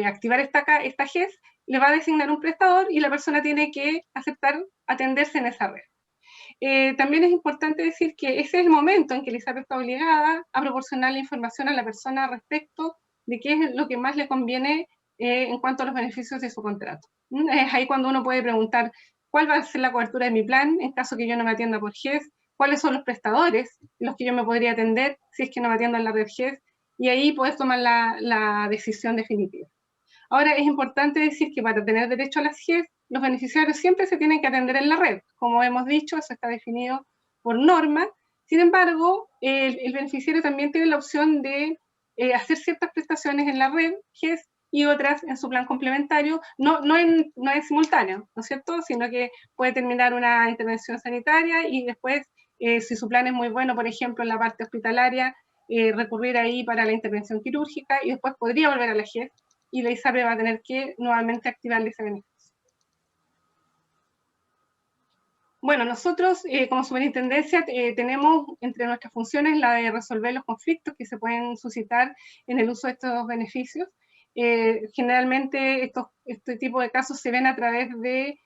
activar esta GES, le va a designar un prestador y la persona tiene que aceptar atenderse en esa red. También es importante decir que ese es el momento en que la ISAPRE está obligada a proporcionar la información a la persona respecto de qué es lo que más le conviene en cuanto a los beneficios de su contrato. Es ahí cuando uno puede preguntar cuál va a ser la cobertura de mi plan en caso que yo no me atienda por GES, cuáles son los prestadores los que yo me podría atender si es que no me atiendo en la red GES, y ahí puedes tomar la decisión definitiva. Ahora, es importante decir que para tener derecho a las GES, los beneficiarios siempre se tienen que atender en la red. Como hemos dicho, eso está definido por norma. Sin embargo, el beneficiario también tiene la opción de hacer ciertas prestaciones en la red GES y otras en su plan complementario, no es simultáneo, ¿no es cierto?, sino que puede terminar una intervención sanitaria y después, si su plan es muy bueno, por ejemplo, en la parte hospitalaria, recurrir ahí para la intervención quirúrgica y después podría volver a la GES y la ISAPRE va a tener que nuevamente activarle ese beneficio. Bueno, nosotros como superintendencia tenemos entre nuestras funciones la de resolver los conflictos que se pueden suscitar en el uso de estos beneficios. Generalmente este tipo de casos se ven a través de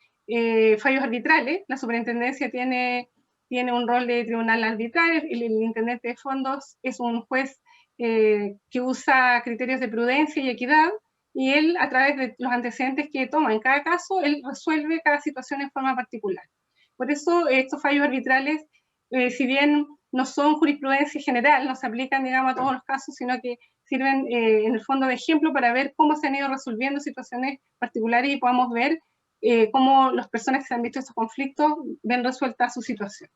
fallos arbitrales. La superintendencia tiene un rol de tribunal arbitral, el intendente de fondos es un juez que usa criterios de prudencia y equidad, y él, a través de los antecedentes que toma en cada caso, él resuelve cada situación en forma particular. Por eso estos fallos arbitrales, si bien no son jurisprudencia general, no se aplican, digamos, a todos los casos, sino que sirven en el fondo de ejemplo para ver cómo se han ido resolviendo situaciones particulares y podamos ver cómo las personas que se han visto estos conflictos ven resuelta su situación.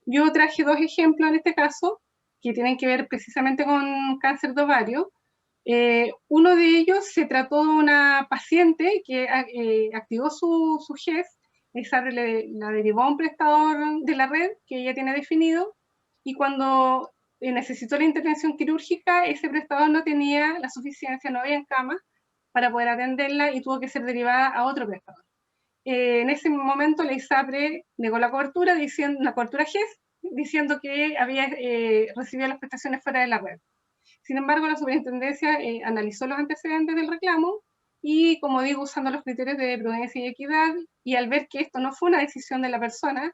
Yo traje dos ejemplos en este caso que tienen que ver precisamente con cáncer de ovario. Uno de ellos se trató de una paciente que activó su GES, la derivó a un prestador de la red que ella tiene definido, y cuando necesitó la intervención quirúrgica, ese prestador no tenía la suficiencia, no había en cama para poder atenderla y tuvo que ser derivada a otro prestador. En ese momento la ISAPRE negó la cobertura, la cobertura GES, diciendo que había recibido las prestaciones fuera de la red. Sin embargo, la superintendencia analizó los antecedentes del reclamo y, como digo, usando los criterios de prudencia y equidad, y al ver que esto no fue una decisión de la persona,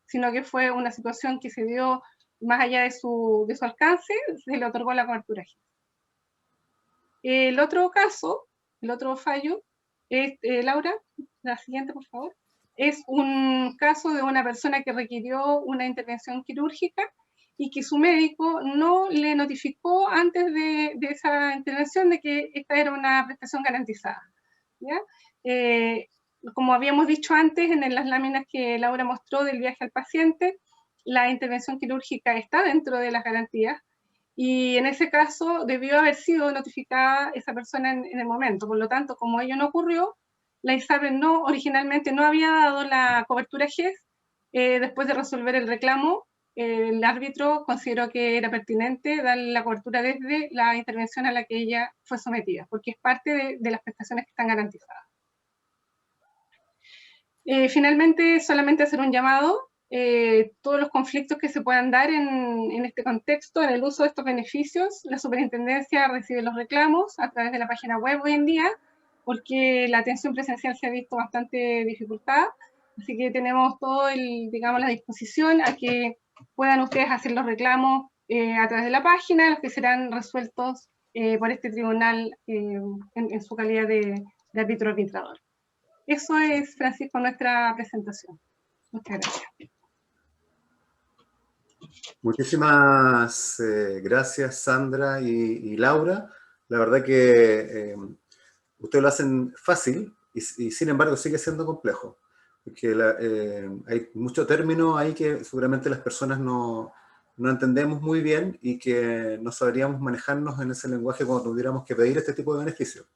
sino que fue una situación que se dio más allá de su alcance, se le otorgó la cobertura GES. El otro caso, el otro fallo, es, Laura, la siguiente, por favor. es un caso de una persona que requirió una intervención quirúrgica y que su médico no le notificó antes de esa intervención de que esta era una prestación garantizada, ¿ya? Como habíamos dicho antes en las láminas que Laura mostró del viaje al paciente, la intervención quirúrgica está dentro de las garantías y en ese caso debió haber sido notificada esa persona en el momento. Por lo tanto, como ello no ocurrió, la ISAPRE originalmente no había dado la cobertura GES. Después de resolver el reclamo, el árbitro consideró que era pertinente darle la cobertura desde la intervención a la que ella fue sometida, porque es parte de las prestaciones que están garantizadas. Finalmente, solamente hacer un llamado, todos los conflictos que se puedan dar en este contexto, en el uso de estos beneficios, la superintendencia recibe los reclamos a través de la página web hoy en día, porque la atención presencial se ha visto bastante dificultada, así que tenemos todo digamos, la disposición a que puedan ustedes hacer los reclamos a través de la página, los que serán resueltos por este tribunal en su calidad de árbitro arbitrador. Eso es, Francisco, nuestra presentación. Muchas gracias. Muchísimas gracias, Sandra y Laura. La verdad que ustedes lo hacen fácil y sin embargo sigue siendo complejo. Porque hay mucho término ahí que seguramente las personas no entendemos muy bien y que no sabríamos manejarnos en ese lenguaje cuando tuviéramos que pedir este tipo de beneficios.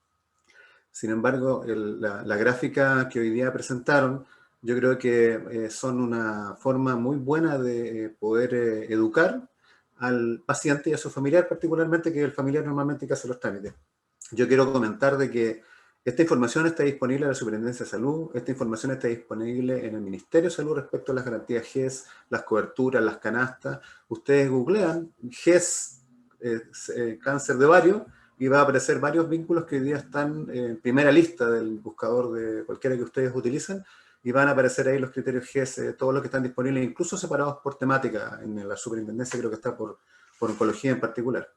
Sin embargo, la gráfica que hoy día presentaron, yo creo que son una forma muy buena de poder educar al paciente y a su familiar, particularmente que el familiar normalmente que hace los trámites. Yo quiero comentar de que esta información está disponible en la Superintendencia de Salud, esta información está disponible en el Ministerio de Salud respecto a las garantías GES, las coberturas, las canastas. Ustedes googlean GES, cáncer de ovario, y va a aparecer varios vínculos que hoy día están en primera lista del buscador de cualquiera que ustedes utilicen, y van a aparecer ahí los criterios GES, todos los que están disponibles, incluso separados por temática. En la superintendencia creo que está por oncología en particular.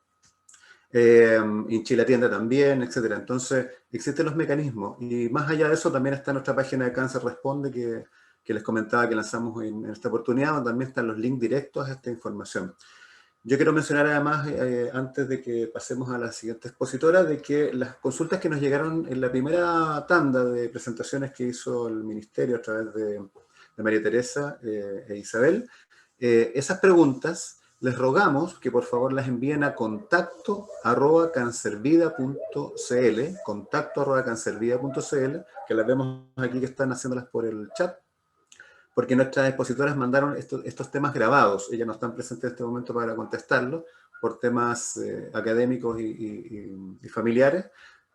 En Chile Atiende también, etc. Entonces, existen los mecanismos, y más allá de eso también está nuestra página de Cáncer Responde, que les comentaba que lanzamos en esta oportunidad, donde también están los links directos a esta información. Yo quiero mencionar además, antes de que pasemos a la siguiente expositora, de que las consultas que nos llegaron en la primera tanda de presentaciones que hizo el Ministerio a través de María Teresa e Isabel, esas preguntas les rogamos que por favor las envíen a contacto@cancervida.cl, contacto@cancervida.cl, que las vemos aquí que están haciéndolas por el chat, porque nuestras expositoras mandaron estos temas grabados. Ellas no están presentes en este momento para contestarlos por temas académicos y familiares,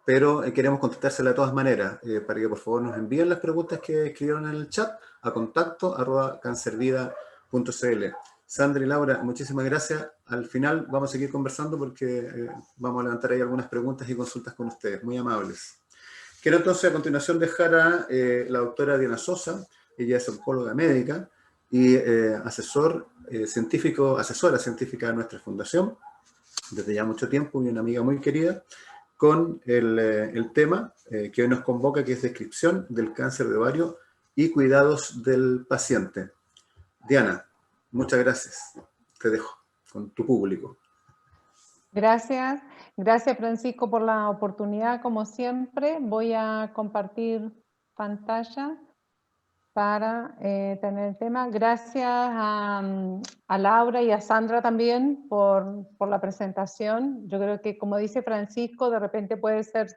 pero queremos contestársela de todas maneras, para que por favor nos envíen las preguntas que escribieron en el chat a contacto@cancervida.cl. Sandra y Laura, muchísimas gracias. Al final vamos a seguir conversando porque vamos a levantar ahí algunas preguntas y consultas con ustedes, muy amables. Quiero entonces a continuación dejar a la doctora Diana Sosa. Ella es oncóloga médica y asesora científica de nuestra fundación desde ya mucho tiempo, y una amiga muy querida, con el tema que hoy nos convoca, que es descripción del cáncer de ovario y cuidados del paciente. Diana, muchas gracias. Te dejo con tu público. Gracias Francisco por la oportunidad, como siempre. Voy a compartir pantalla para tener el tema. Gracias a Laura y a Sandra también por la presentación. Yo creo que, como dice Francisco, de repente puede ser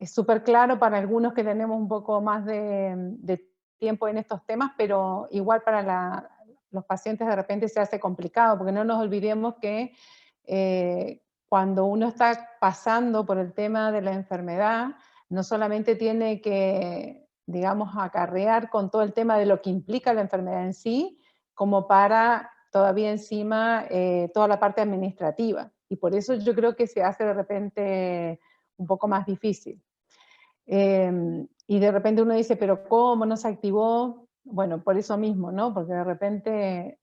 súper claro para algunos que tenemos un poco más de tiempo en estos temas, pero igual para los pacientes de repente se hace complicado, porque no nos olvidemos que cuando uno está pasando por el tema de la enfermedad, no solamente tiene que, digamos, acarrear con todo el tema de lo que implica la enfermedad en sí, como para todavía encima toda la parte administrativa. Y por eso yo creo que se hace de repente un poco más difícil. Y de repente uno dice, pero ¿cómo no se activó? Bueno, por eso mismo, ¿no? Porque de repente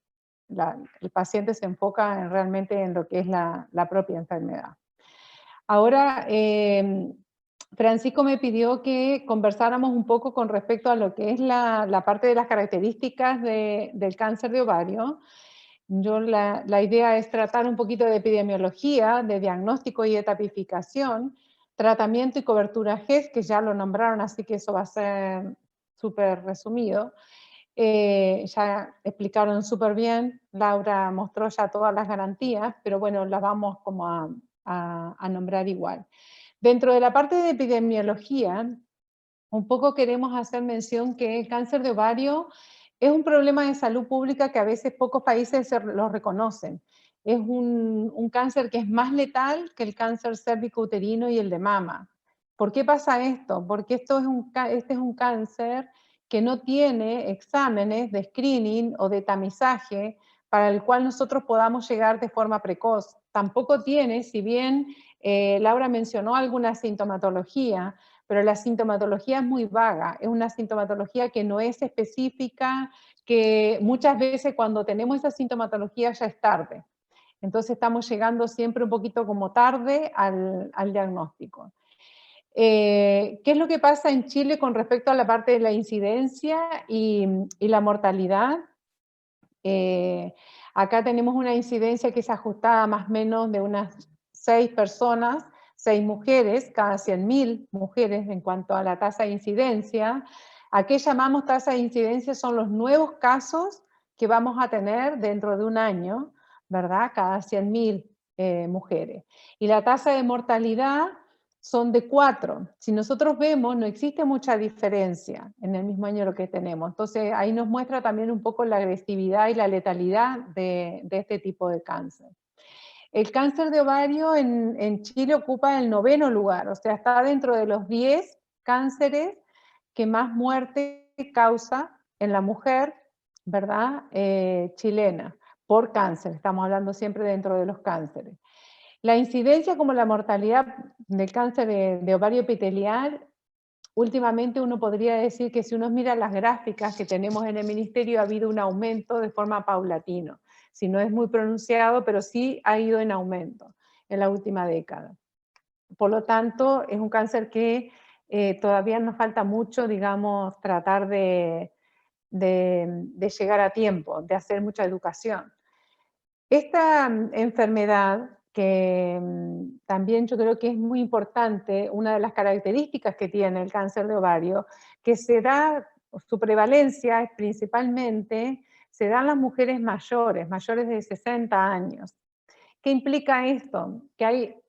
el paciente se enfoca realmente en lo que es la propia enfermedad. Ahora, Francisco me pidió que conversáramos un poco con respecto a lo que es la parte de las características del cáncer de ovario. La idea es tratar un poquito de epidemiología, de diagnóstico y etapificación, tratamiento y cobertura GES, que ya lo nombraron, así que eso va a ser súper resumido. Ya explicaron súper bien, Laura mostró ya todas las garantías, pero bueno, las vamos como a nombrar igual. Dentro de la parte de epidemiología, un poco queremos hacer mención que el cáncer de ovario es un problema de salud pública que a veces pocos países lo reconocen. Es un cáncer que es más letal que el cáncer cérvico-uterino y el de mama. ¿Por qué pasa esto? Porque este es un cáncer que no tiene exámenes de screening o de tamizaje para el cual nosotros podamos llegar de forma precoz. Tampoco tiene, si bien Laura mencionó alguna sintomatología, pero la sintomatología es muy vaga, es una sintomatología que no es específica, que muchas veces cuando tenemos esa sintomatología ya es tarde. Entonces estamos llegando siempre un poquito como tarde al diagnóstico. ¿Qué es lo que pasa en Chile con respecto a la parte de la incidencia y la mortalidad? Acá tenemos una incidencia que es ajustada más o menos de unas 6 personas, 6 mujeres, cada 100.000 mujeres en cuanto a la tasa de incidencia. ¿A qué llamamos tasa de incidencia? Son los nuevos casos que vamos a tener dentro de un año, ¿verdad? Cada 100.000 mujeres. Y la tasa de mortalidad son de 4. Si nosotros vemos, no existe mucha diferencia en el mismo año lo que tenemos. Entonces, ahí nos muestra también un poco la agresividad y la letalidad de este tipo de cáncer. El cáncer de ovario en Chile ocupa el 9º lugar, o sea, está dentro de los 10 cánceres que más muerte causa en la mujer, ¿verdad? Chilena, por cáncer. Estamos hablando siempre dentro de los cánceres. La incidencia como la mortalidad del cáncer de ovario epitelial, últimamente uno podría decir que si uno mira las gráficas que tenemos en el ministerio ha habido un aumento de forma paulatino. Si no es muy pronunciado, pero sí ha ido en aumento en la última década. Por lo tanto, es un cáncer que todavía nos falta mucho, digamos, tratar de llegar a tiempo, de hacer mucha educación. Esta enfermedad, que también yo creo que es muy importante, una de las características que tiene el cáncer de ovario, que se da, su prevalencia es principalmente, se da en las mujeres mayores de 60 años. ¿Qué implica esto? Que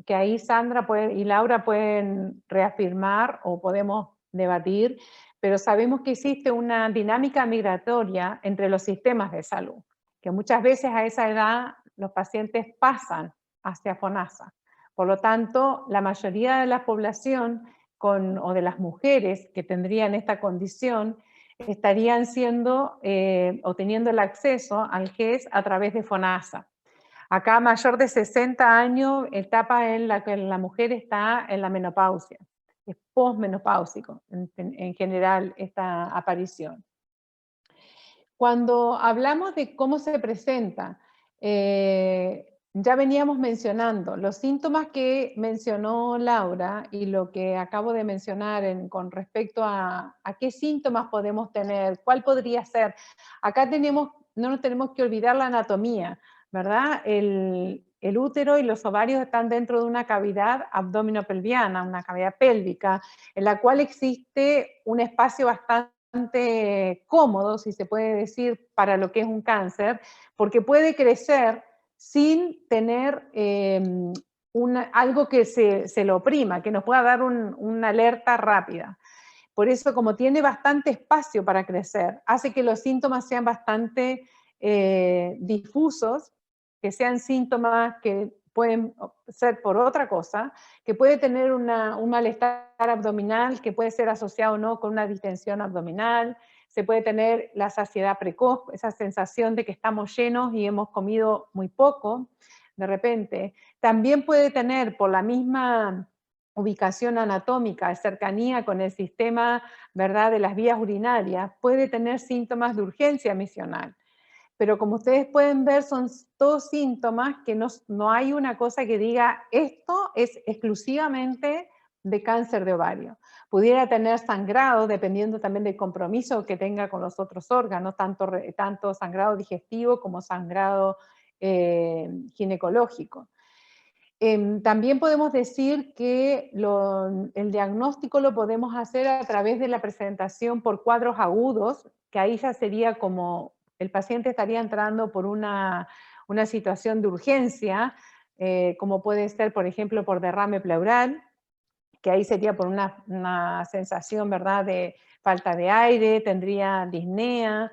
ahí Sandra y Laura pueden reafirmar o podemos debatir, pero sabemos que existe una dinámica migratoria entre los sistemas de salud, que muchas veces a esa edad los pacientes pasan hacia FONASA. Por lo tanto, la mayoría de la población o de las mujeres que tendrían esta condición estarían o teniendo el acceso al GES a través de FONASA. Acá mayor de 60 años, etapa en la que la mujer está en la menopausia, es posmenopáusico en general esta aparición. Cuando hablamos de cómo se presenta, ya veníamos mencionando los síntomas que mencionó Laura y lo que acabo de mencionar con respecto a qué síntomas podemos tener, cuál podría ser. Acá no nos tenemos que olvidar la anatomía, ¿verdad? El útero y los ovarios están dentro de una cavidad abdominopelviana, una cavidad pélvica, en la cual existe un espacio bastante cómodo, si se puede decir, para lo que es un cáncer, porque puede crecer sin tener algo que se lo oprima, que nos pueda dar una alerta rápida. Por eso, como tiene bastante espacio para crecer, hace que los síntomas sean bastante difusos, que sean síntomas que pueden ser por otra cosa, que puede tener un malestar abdominal, que puede ser asociado o no con una distensión abdominal, se puede tener la saciedad precoz, esa sensación de que estamos llenos y hemos comido muy poco de repente. También puede tener, por la misma ubicación anatómica, cercanía con el sistema, ¿verdad?, de las vías urinarias, puede tener síntomas de urgencia misional. pero como ustedes pueden ver, son todos síntomas que no hay una cosa que diga esto es exclusivamente de cáncer de ovario. Pudiera tener sangrado, dependiendo también del compromiso que tenga con los otros órganos, tanto sangrado digestivo como sangrado ginecológico. También podemos decir que el diagnóstico lo podemos hacer a través de la presentación por cuadros agudos, que ahí ya sería como el paciente estaría entrando por una situación de urgencia, como puede ser, por ejemplo, por derrame pleural, que ahí sería por una sensación, ¿verdad?, de falta de aire, tendría disnea,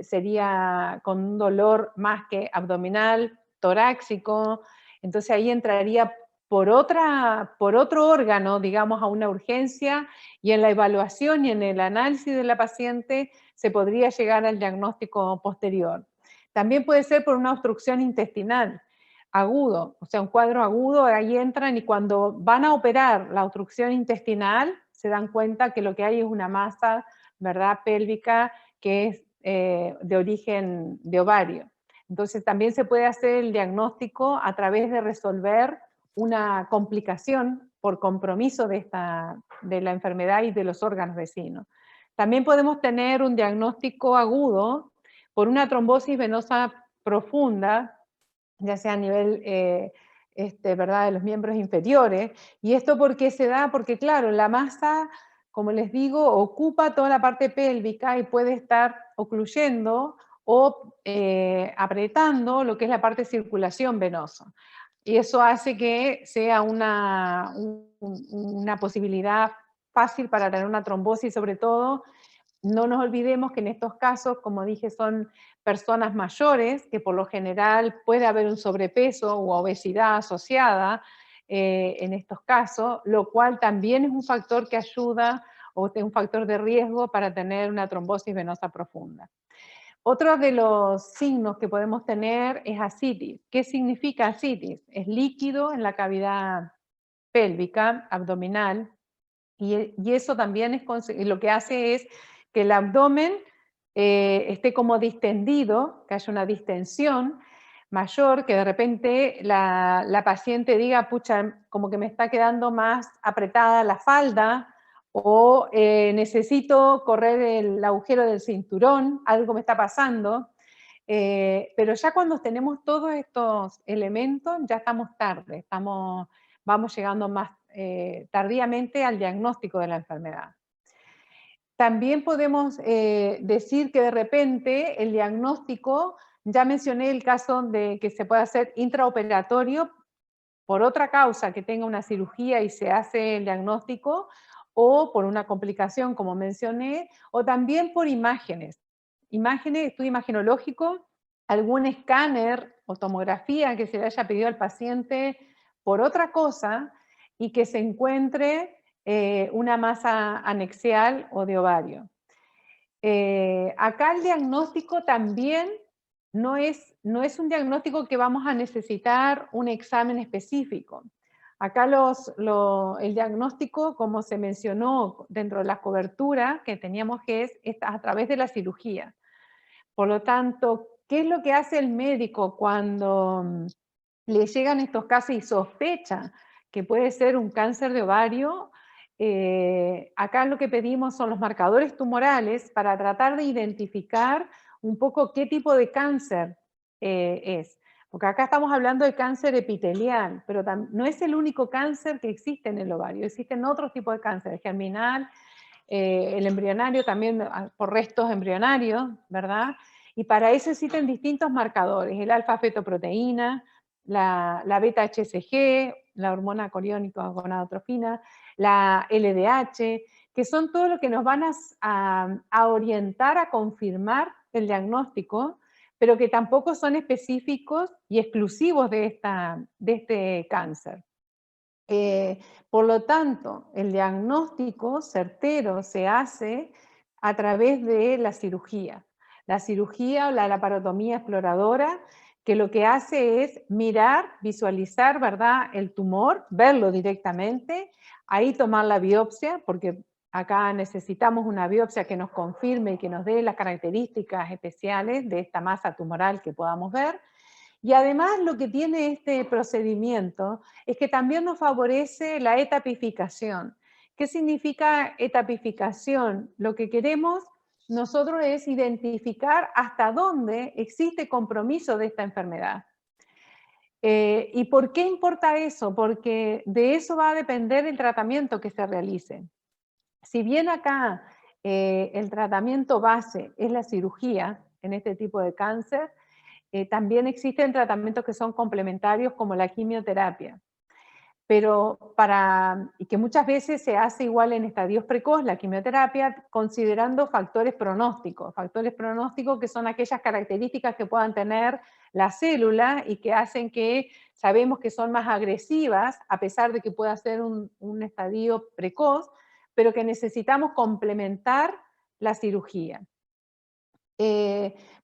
sería con un dolor más que abdominal, torácico. Entonces ahí entraría por otro órgano, digamos, a una urgencia, y en la evaluación y en el análisis de la paciente se podría llegar al diagnóstico posterior. También puede ser por una obstrucción intestinal agudo, o sea, un cuadro agudo, ahí entran y cuando van a operar la obstrucción intestinal se dan cuenta que lo que hay es una masa, ¿verdad?, pélvica que es de origen de ovario. Entonces también se puede hacer el diagnóstico a través de resolver una complicación por compromiso de la enfermedad y de los órganos vecinos. También podemos tener un diagnóstico agudo por una trombosis venosa profunda, ya sea a nivel ¿verdad?, de los miembros inferiores, y esto porque se da, porque claro, la masa, como les digo, ocupa toda la parte pélvica y puede estar ocluyendo o apretando lo que es la parte de circulación venosa. Y eso hace que sea una posibilidad fácil para tener una trombosis, sobre todo. No nos olvidemos que en estos casos, como dije, son personas mayores, que por lo general puede haber un sobrepeso u obesidad asociada en estos casos, lo cual también es un factor que ayuda o es un factor de riesgo para tener una trombosis venosa profunda. Otro de los signos que podemos tener es ascitis. ¿Qué significa ascitis? Es líquido en la cavidad pélvica, abdominal, y eso también lo que hace es que el abdomen esté como distendido, que haya una distensión mayor, que de repente la paciente diga, pucha, como que me está quedando más apretada la falda, o necesito correr el agujero del cinturón, algo me está pasando. Pero ya cuando tenemos todos estos elementos, ya estamos tarde, vamos llegando más tardíamente al diagnóstico de la enfermedad. También podemos decir que de repente el diagnóstico, ya mencioné el caso de que se puede hacer intraoperatorio por otra causa, que tenga una cirugía y se hace el diagnóstico, o por una complicación, como mencioné, o también por imágenes. Estudio imagenológico, algún escáner o tomografía que se le haya pedido al paciente por otra cosa y que se encuentre una masa anexial o de ovario. Acá el diagnóstico también no es un diagnóstico que vamos a necesitar un examen específico. Acá el diagnóstico, como se mencionó dentro de la cobertura que teníamos, es a través de la cirugía. Por lo tanto, ¿qué es lo que hace el médico cuando le llegan estos casos y sospecha que puede ser un cáncer de ovario? Acá lo que pedimos son los marcadores tumorales para tratar de identificar un poco qué tipo de cáncer es. Porque acá estamos hablando de cáncer epitelial, pero no es el único cáncer que existe en el ovario, existen otros tipos de cáncer, el germinal, el embrionario también por restos embrionarios, ¿verdad? Y para eso existen distintos marcadores, el alfa-fetoproteína, la beta-HCG, la hormona coriónica gonadotropina, la LDH, que son todo lo que nos van a orientar a confirmar el diagnóstico, pero que tampoco son específicos y exclusivos de este cáncer. Por lo tanto, el diagnóstico certero se hace a través de la cirugía. La cirugía o la laparotomía exploradora, que lo que hace es mirar, visualizar, ¿verdad?, el tumor, verlo directamente, ahí tomar la biopsia, porque Acá necesitamos una biopsia que nos confirme y que nos dé las características especiales de esta masa tumoral que podamos ver. Y además lo que tiene este procedimiento es que también nos favorece la etapificación. ¿Qué significa etapificación? Lo que queremos nosotros es identificar hasta dónde existe compromiso de esta enfermedad. ¿Y por qué importa eso? Porque de eso va a depender el tratamiento que se realice. Si bien acá el tratamiento base es la cirugía en este tipo de cáncer, también existen tratamientos que son complementarios como la quimioterapia, y que muchas veces se hace igual en estadios precoz, la quimioterapia, considerando factores pronósticos que son aquellas características que puedan tener la célula y que hacen que sabemos que son más agresivas, a pesar de que pueda ser un estadio precoz, pero que necesitamos complementar la cirugía.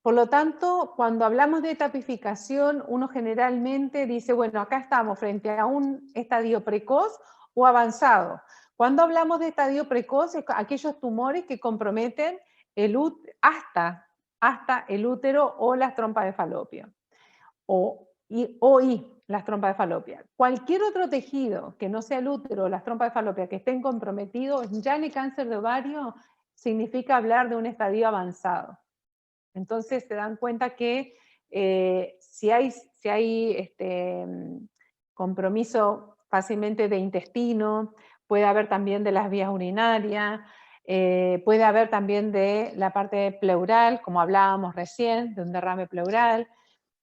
Por lo tanto, cuando hablamos de etapificación, uno generalmente dice, bueno, acá estamos frente a un estadio precoz o avanzado. Cuando hablamos de estadio precoz, es aquellos tumores que comprometen hasta el útero o las trompas de falopio, o las trompas de falopia. Cualquier otro tejido que no sea el útero o las trompas de falopia que estén comprometidos, ya en el cáncer de ovario significa hablar de un estadio avanzado. Entonces se dan cuenta que si hay compromiso fácilmente de intestino, puede haber también de las vías urinarias, puede haber también de la parte pleural, como hablábamos recién, de un derrame pleural.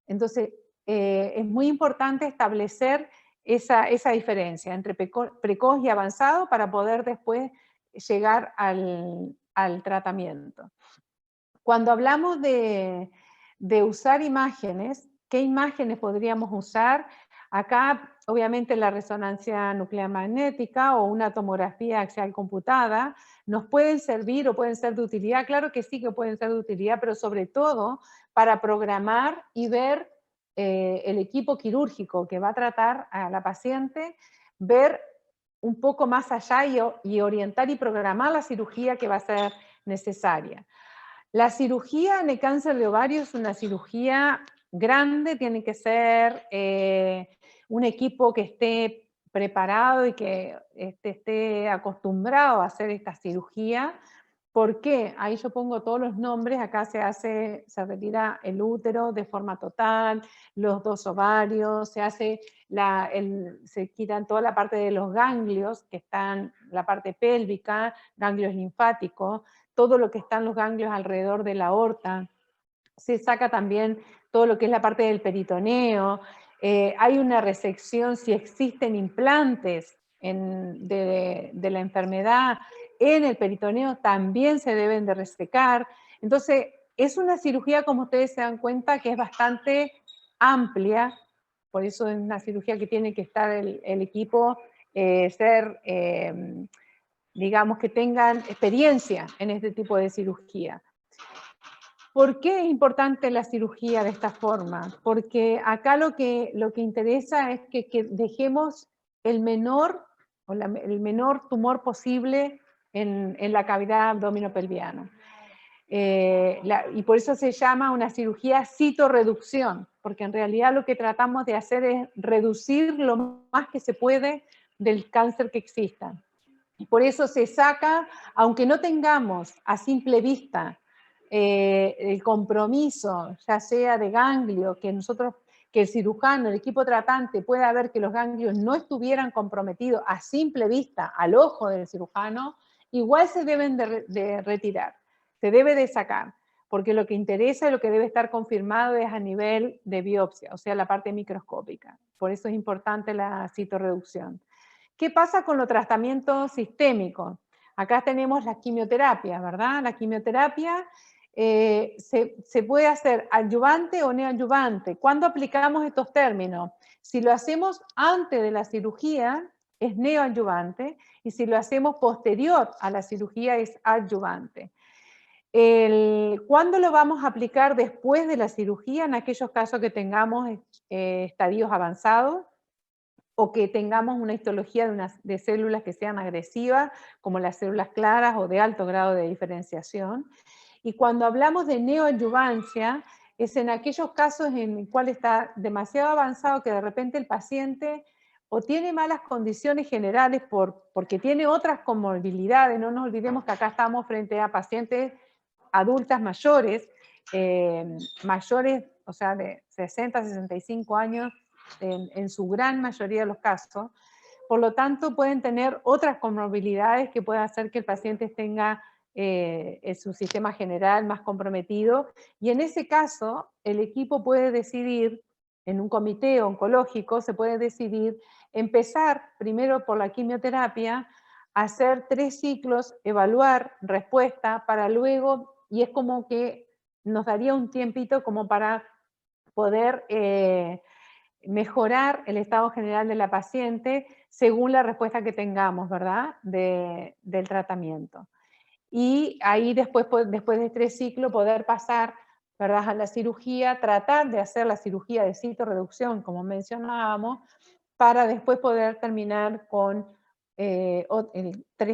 Entonces es muy importante establecer esa diferencia entre precoz y avanzado para poder después llegar al tratamiento. Cuando hablamos de usar imágenes, ¿qué imágenes podríamos usar? Acá, obviamente, la resonancia nuclear magnética o una tomografía axial computada nos pueden servir o pueden ser de utilidad. Claro que sí que pueden ser de utilidad, pero sobre todo para programar y ver el equipo quirúrgico que va a tratar a la paciente, ver un poco más allá y orientar y programar la cirugía que va a ser necesaria. La cirugía en el cáncer de ovario es una cirugía grande, tiene que ser un equipo que esté preparado y que esté acostumbrado a hacer esta cirugía. ¿Por qué? Ahí yo pongo todos los nombres, acá se retira el útero de forma total, los 2 ovarios, se quitan toda la parte de los ganglios, que están la parte pélvica, ganglios linfáticos, todo lo que están los ganglios alrededor de la aorta, se saca también todo lo que es la parte del peritoneo, hay una resección si existen implantes de la enfermedad en el peritoneo, también se deben de resecar. Entonces, es una cirugía, como ustedes se dan cuenta, que es bastante amplia, por eso es una cirugía que tiene que estar el equipo, digamos, que tengan experiencia en este tipo de cirugía. ¿Por qué es importante la cirugía de esta forma? Porque acá lo que interesa es que dejemos el menor tumor posible en la cavidad abdominopelviana. Y por eso se llama una cirugía citorreducción, porque en realidad lo que tratamos de hacer es reducir lo más que se puede del cáncer que exista. Y por eso se saca, aunque no tengamos a simple vista el compromiso, ya sea de ganglio, que el cirujano, el equipo tratante pueda ver que los ganglios no estuvieran comprometidos a simple vista, al ojo del cirujano, igual se deben de retirar, se debe de sacar, porque lo que interesa y lo que debe estar confirmado es a nivel de biopsia, o sea, la parte microscópica. Por eso es importante la citorreducción. ¿Qué pasa con los tratamientos sistémicos? Acá tenemos la quimioterapia, ¿verdad? La quimioterapia se puede hacer adyuvante o neoadyuvante. ¿Cuándo aplicamos estos términos? Si lo hacemos antes de la cirugía, es neoadyuvante, y si lo hacemos posterior a la cirugía, es adyuvante. ¿Cuándo lo vamos a aplicar después de la cirugía? En aquellos casos que tengamos estadios avanzados. o que tengamos una histología de células que sean agresivas, como las células claras o de alto grado de diferenciación. Y cuando hablamos de neoadyuvancia, es en aquellos casos en el cual está demasiado avanzado que de repente el paciente o tiene malas condiciones generales porque tiene otras comorbilidades. No nos olvidemos que acá estamos frente a pacientes adultas mayores, o sea, de 60 a 65 años en su gran mayoría de los casos. Por lo tanto, pueden tener otras comorbilidades que pueden hacer que el paciente tenga su sistema general más comprometido, y en ese caso el equipo puede decidir, en un comité oncológico se puede decidir empezar primero por la quimioterapia, hacer 3 ciclos, evaluar respuesta para luego, y es como que nos daría un tiempito como para poder mejorar el estado general de la paciente según la respuesta que tengamos, ¿verdad?, del tratamiento. Y ahí después de 3 ciclos poder pasar, ¿verdad?, a la cirugía, tratar de hacer la cirugía de citorreducción, como mencionábamos, para después poder terminar con 3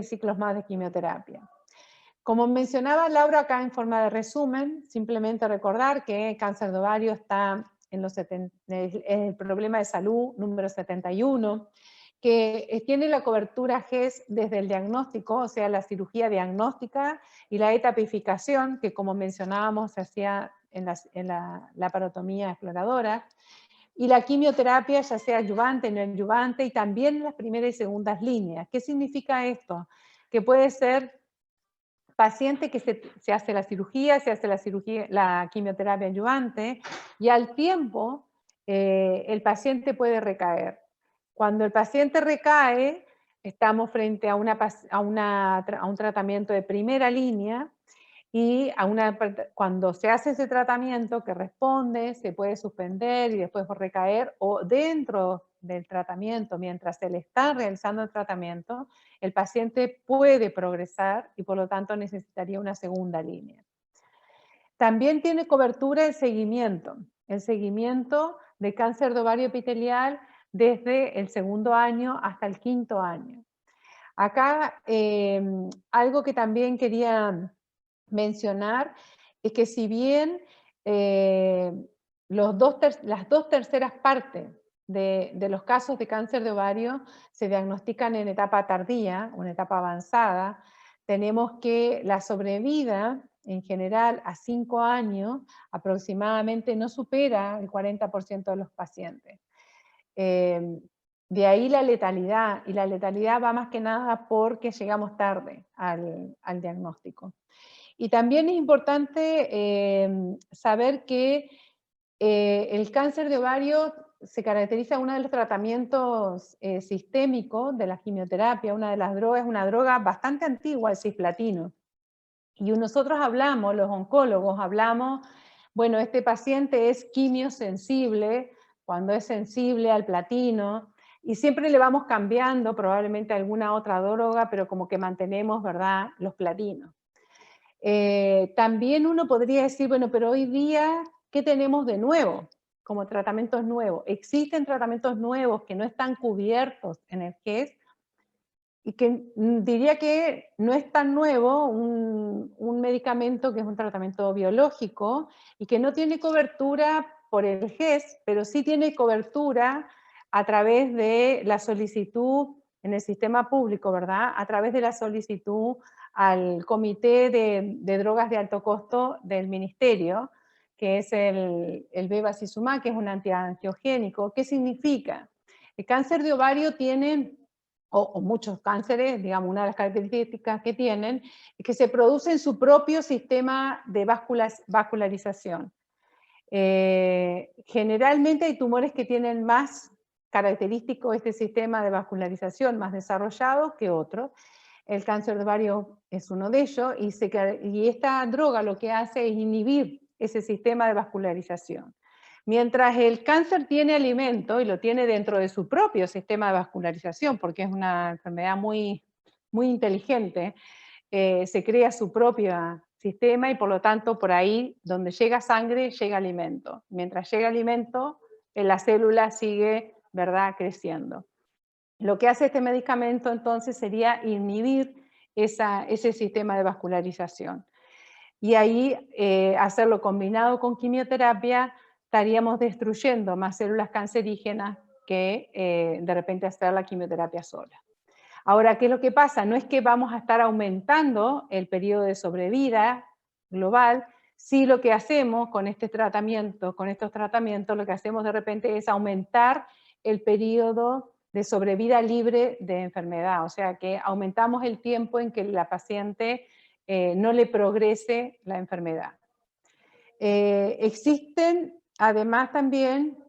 ciclos más de quimioterapia. Como mencionaba Laura acá en forma de resumen, simplemente recordar que cáncer de ovario está en el problema de salud número 71, que tiene la cobertura GES desde el diagnóstico, o sea, la cirugía diagnóstica y la etapificación, que como mencionábamos se hacía en la laparotomía exploradora, y la quimioterapia, ya sea adyuvante, no adyuvante, y también en las primeras y segundas líneas. ¿Qué significa esto? Que puede ser paciente que se hace la cirugía, la quimioterapia adyuvante, y al tiempo el paciente puede recaer. Cuando el paciente recae, estamos frente a un tratamiento de primera línea, y cuando se hace ese tratamiento que responde, se puede suspender y después recaer, o dentro del tratamiento, mientras se le está realizando el tratamiento, el paciente puede progresar y por lo tanto necesitaría una segunda línea. También tiene cobertura el seguimiento de cáncer de ovario epitelial desde el 2.º año hasta el 5.º año. Acá algo que también quería mencionar es que si bien las 2/3 partes de los casos de cáncer de ovario se diagnostican en etapa tardía o en etapa avanzada, tenemos que la sobrevida en general a 5 años aproximadamente no supera el 40% de los pacientes. De ahí la letalidad, y la letalidad va más que nada porque llegamos tarde al diagnóstico. Y también es importante saber que el cáncer de ovario se caracteriza uno de los tratamientos sistémicos de la quimioterapia, una de las drogas, una droga bastante antigua, el cisplatino. Y nosotros hablamos, los oncólogos hablamos, bueno, este paciente es quimiosensible, cuando es sensible al platino, y siempre le vamos cambiando probablemente alguna otra droga, pero como que mantenemos, ¿verdad?, los platinos. También uno podría decir, bueno, pero hoy día, ¿qué tenemos de nuevo? Como tratamientos nuevos. Existen tratamientos nuevos que no están cubiertos en el GES, y que diría que no es tan nuevo un medicamento que es un tratamiento biológico y que no tiene cobertura por el GES, pero sí tiene cobertura a través de la solicitud en el sistema público, ¿verdad? A través de la solicitud al Comité de Drogas de Alto Costo del Ministerio, que es el bevacizumab, que es un antiangiogénico. ¿Qué significa? El cáncer de ovario tiene, o muchos cánceres, digamos, una de las características que tienen, es que se produce en su propio sistema de vascularización. Generalmente hay tumores que tienen más característico este sistema de vascularización, más desarrollado que otros. El cáncer de ovario es uno de ellos, y esta droga lo que hace es inhibir ese sistema de vascularización. Mientras el cáncer tiene alimento, y lo tiene dentro de su propio sistema de vascularización, porque es una enfermedad muy, muy inteligente, se crea su propio sistema, y por lo tanto por ahí donde llega sangre, llega alimento. Mientras llega alimento, la célula sigue ¿verdad?, creciendo. Lo que hace este medicamento entonces sería inhibir ese sistema de vascularización. Y ahí, hacerlo combinado con quimioterapia, estaríamos destruyendo más células cancerígenas que de repente hacer la quimioterapia sola. Ahora, ¿qué es lo que pasa? No es que vamos a estar aumentando el periodo de sobrevida global, sí lo que hacemos con estos tratamientos, lo que hacemos de repente es aumentar el periodo de sobrevida libre de enfermedad, o sea que aumentamos el tiempo en que la paciente no le progrese la enfermedad. Existen además también,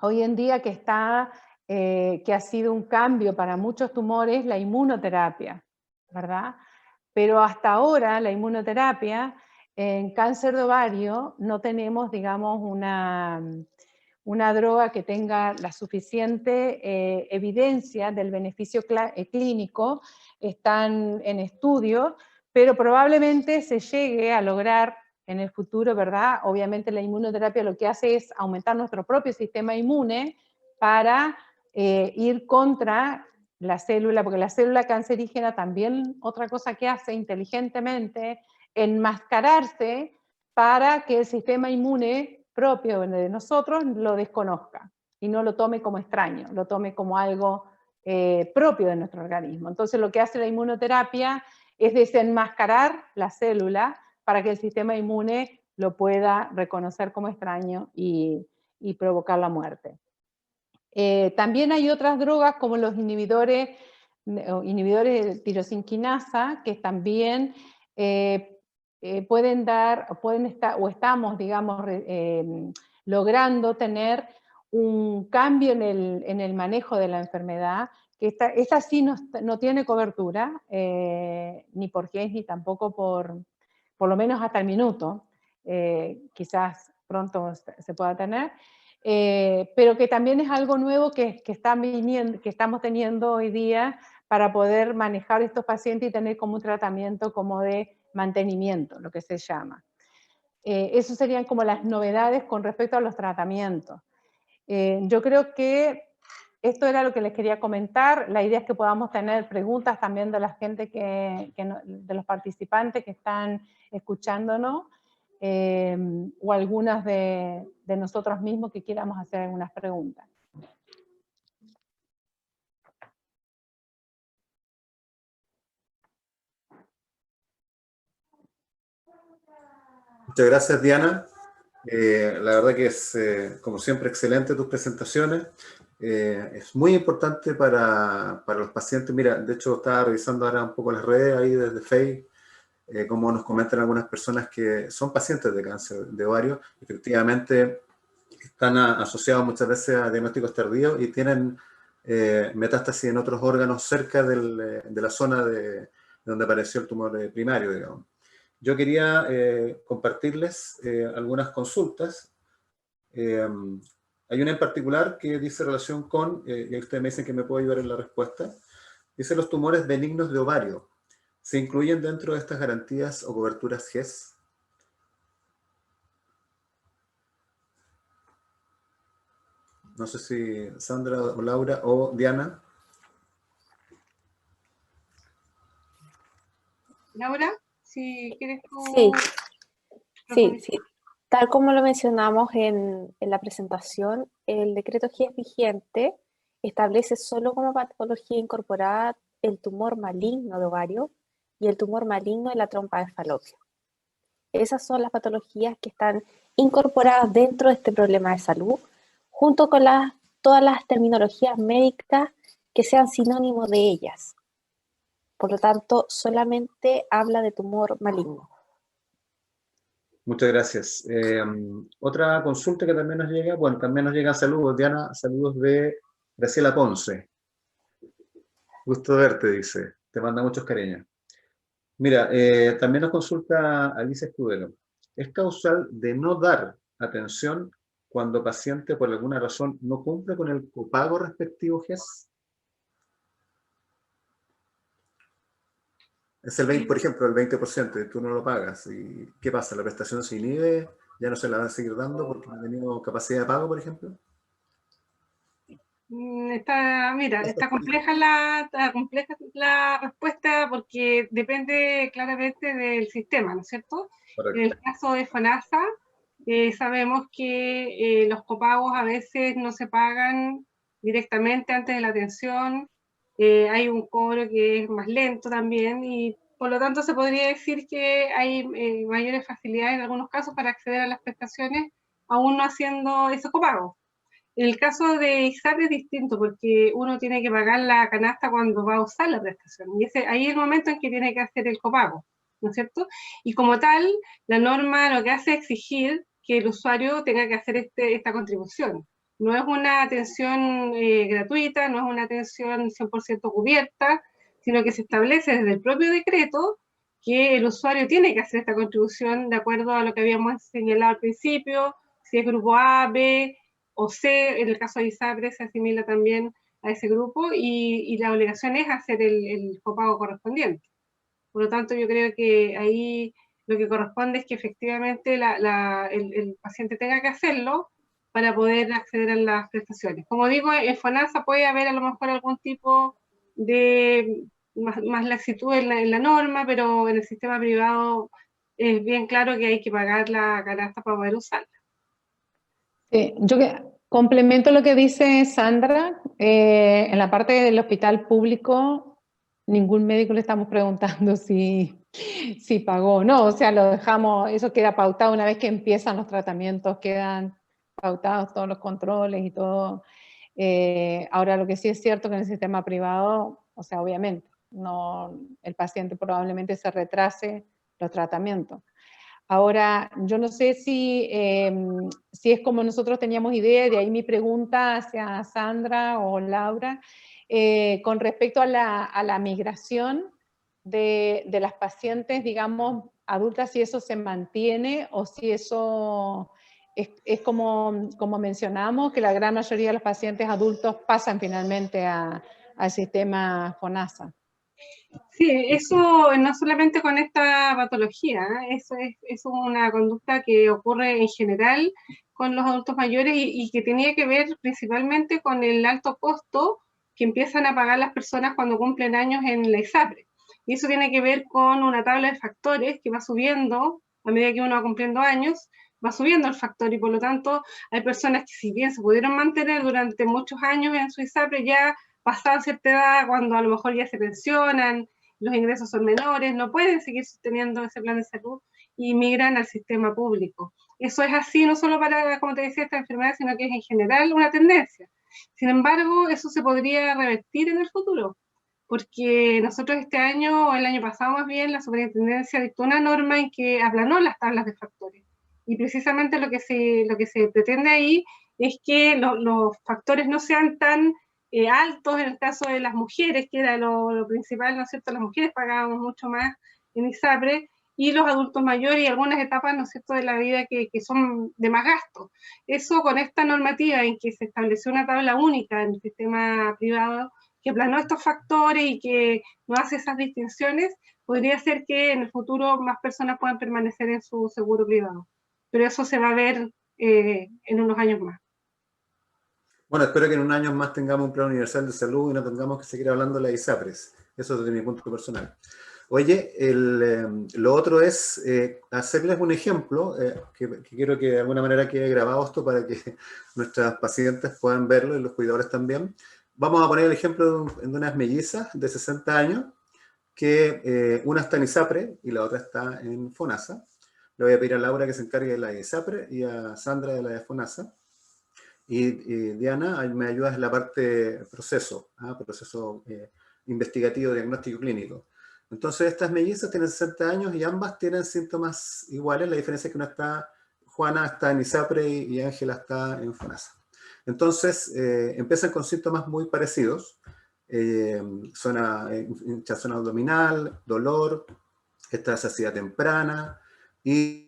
hoy en día que ha sido un cambio para muchos tumores, la inmunoterapia, ¿verdad? Pero hasta ahora la inmunoterapia en cáncer de ovario no tenemos, digamos, una droga que tenga la suficiente evidencia del beneficio clínico. Están en estudio, pero probablemente se llegue a lograr en el futuro, ¿verdad? Obviamente la inmunoterapia lo que hace es aumentar nuestro propio sistema inmune para ir contra la célula, porque la célula cancerígena también, otra cosa que hace inteligentemente, enmascararse para que el sistema inmune propio de nosotros lo desconozca y no lo tome como extraño, lo tome como algo propio de nuestro organismo. Entonces lo que hace la inmunoterapia es desenmascarar la célula para que el sistema inmune lo pueda reconocer como extraño y provocar la muerte. También hay otras drogas como los inhibidores de tirosinquinasa que también pueden estar, o estamos, digamos, logrando tener un cambio en el manejo de la enfermedad, que esta sí no tiene cobertura, ni por GES ni tampoco por lo menos hasta el minuto, quizás pronto se pueda tener, pero que también es algo nuevo que estamos teniendo hoy día para poder manejar estos pacientes y tener como un tratamiento como de mantenimiento, lo que se llama. Eso serían como las novedades con respecto a los tratamientos. Yo creo que esto era lo que les quería comentar. La idea es que podamos tener preguntas también de la gente, de los participantes que están escuchándonos, o algunas de nosotros mismos que quieramos hacer algunas preguntas. Muchas gracias, Diana. La verdad que es, como siempre, excelente tus presentaciones. Es muy importante para los pacientes. Mira, de hecho, estaba revisando ahora un poco las redes ahí desde Facebook, como nos comentan algunas personas que son pacientes de cáncer de ovario. Efectivamente, están asociados muchas veces a diagnósticos tardíos y tienen metástasis en otros órganos cerca de la zona de donde apareció el tumor primario, digamos. Yo quería compartirles algunas consultas. Hay una en particular que dice relación con, y ustedes me dicen que me puedo ayudar en la respuesta, dice: los tumores benignos de ovario, ¿se incluyen dentro de estas garantías o coberturas GES? No sé si Sandra o Laura o Diana. Laura, si quieres tú... Sí. Tal como lo mencionamos en la presentación, el decreto GES vigente establece solo como patología incorporada el tumor maligno de ovario y el tumor maligno de la trompa de falopio. Esas son las patologías que están incorporadas dentro de este problema de salud, junto con todas las terminologías médicas que sean sinónimos de ellas. Por lo tanto, solamente habla de tumor maligno. Muchas gracias. Otra consulta que también nos llega, bueno, también nos llegan saludos, Diana, saludos de Graciela Ponce. Gusto verte, dice. Te manda muchos cariños. Mira, también nos consulta Alicia Escudero. ¿Es causal de no dar atención cuando paciente por alguna razón no cumple con el copago respectivo GES? Es el 20%, por ejemplo, el 20%, y tú no lo pagas. ¿Y qué pasa? ¿La prestación se inhibe? ¿Ya no se la van a seguir dando porque no ha tenido capacidad de pago, por ejemplo? Está compleja la respuesta porque depende claramente del sistema, ¿no es cierto? Correcto. En el caso de FONASA, sabemos que los copagos a veces no se pagan directamente antes de la atención, hay un cobro que es más lento también y por lo tanto se podría decir que hay mayores facilidades en algunos casos para acceder a las prestaciones aún no haciendo esos copagos. En el caso de ISAPRE es distinto porque uno tiene que pagar la canasta cuando va a usar la prestación y ahí es el momento en que tiene que hacer el copago, ¿no es cierto? Y como tal, la norma lo que hace es exigir que el usuario tenga que hacer esta contribución. No es una atención gratuita, no es una atención 100% cubierta, sino que se establece desde el propio decreto que el usuario tiene que hacer esta contribución de acuerdo a lo que habíamos señalado al principio, si es grupo A, B o C, en el caso de ISAPRE se asimila también a ese grupo y la obligación es hacer el copago correspondiente. Por lo tanto, yo creo que ahí lo que corresponde es que efectivamente el paciente tenga que hacerlo para poder acceder a las prestaciones. Como digo, en FONASA puede haber a lo mejor algún tipo de más laxitud en la norma, pero en el sistema privado es bien claro que hay que pagar la canasta para poder usarla. Sí, complemento lo que dice Sandra. En la parte del hospital público, ningún médico le estamos preguntando si pagó o no. O sea, lo dejamos, eso queda pautado una vez que empiezan los tratamientos, quedan pautados todos los controles y todo. Ahora, lo que sí es cierto que en el sistema privado, o sea, obviamente, el paciente probablemente se retrase los tratamientos. Ahora, yo no sé si es como nosotros teníamos idea, de ahí mi pregunta hacia Sandra o Laura, con respecto a la migración de las pacientes, digamos, adultas, si eso se mantiene o si eso es como mencionamos, que la gran mayoría de los pacientes adultos pasan finalmente al sistema FONASA. Sí, eso no solamente con esta patología, eso es una conducta que ocurre en general con los adultos mayores y que tenía que ver principalmente con el alto costo que empiezan a pagar las personas cuando cumplen años en la ISAPRE. Y eso tiene que ver con una tabla de factores que va subiendo a medida que uno va cumpliendo años, va subiendo el factor y por lo tanto hay personas que si bien se pudieron mantener durante muchos años en su ISAPRE ya pasaban cierta edad cuando a lo mejor ya se pensionan, los ingresos son menores, no pueden seguir sosteniendo ese plan de salud y migran al sistema público. Eso es así no solo para, como te decía, esta enfermedad, sino que es en general una tendencia. Sin embargo, eso se podría revertir en el futuro, porque nosotros este año, o el año pasado más bien, la superintendencia dictó una norma en que aplanó las tablas de factores. Y precisamente lo que se pretende ahí es que los factores no sean tan altos en el caso de las mujeres, que era lo principal, ¿no es cierto? Las mujeres pagábamos mucho más en ISAPRE, y los adultos mayores y algunas etapas, ¿no es cierto?, de la vida que son de más gasto. Eso con esta normativa en que se estableció una tabla única en el sistema privado, que aplanó estos factores y que no hace esas distinciones, podría ser que en el futuro más personas puedan permanecer en su seguro privado. Pero eso se va a ver en unos años más. Bueno, espero que en un año más tengamos un plan universal de salud y no tengamos que seguir hablando de la ISAPRES. Eso desde mi punto personal. Oye, lo otro es hacerles un ejemplo, que quiero que de alguna manera quede grabado esto para que nuestras pacientes puedan verlo y los cuidadores también. Vamos a poner el ejemplo de unas mellizas de 60 años, que una está en ISAPRE y la otra está en FONASA. Le voy a pedir a Laura que se encargue de la de ISAPRE y a Sandra de la de FONASA. Y Diana, me ayudas en la parte proceso investigativo, diagnóstico clínico. Entonces estas mellizas tienen 60 años y ambas tienen síntomas iguales. La diferencia es que Juana está en ISAPRE y Ángela está en FONASA. Entonces empiezan con síntomas muy parecidos. Hinchazón abdominal, dolor, esta saciedad temprana y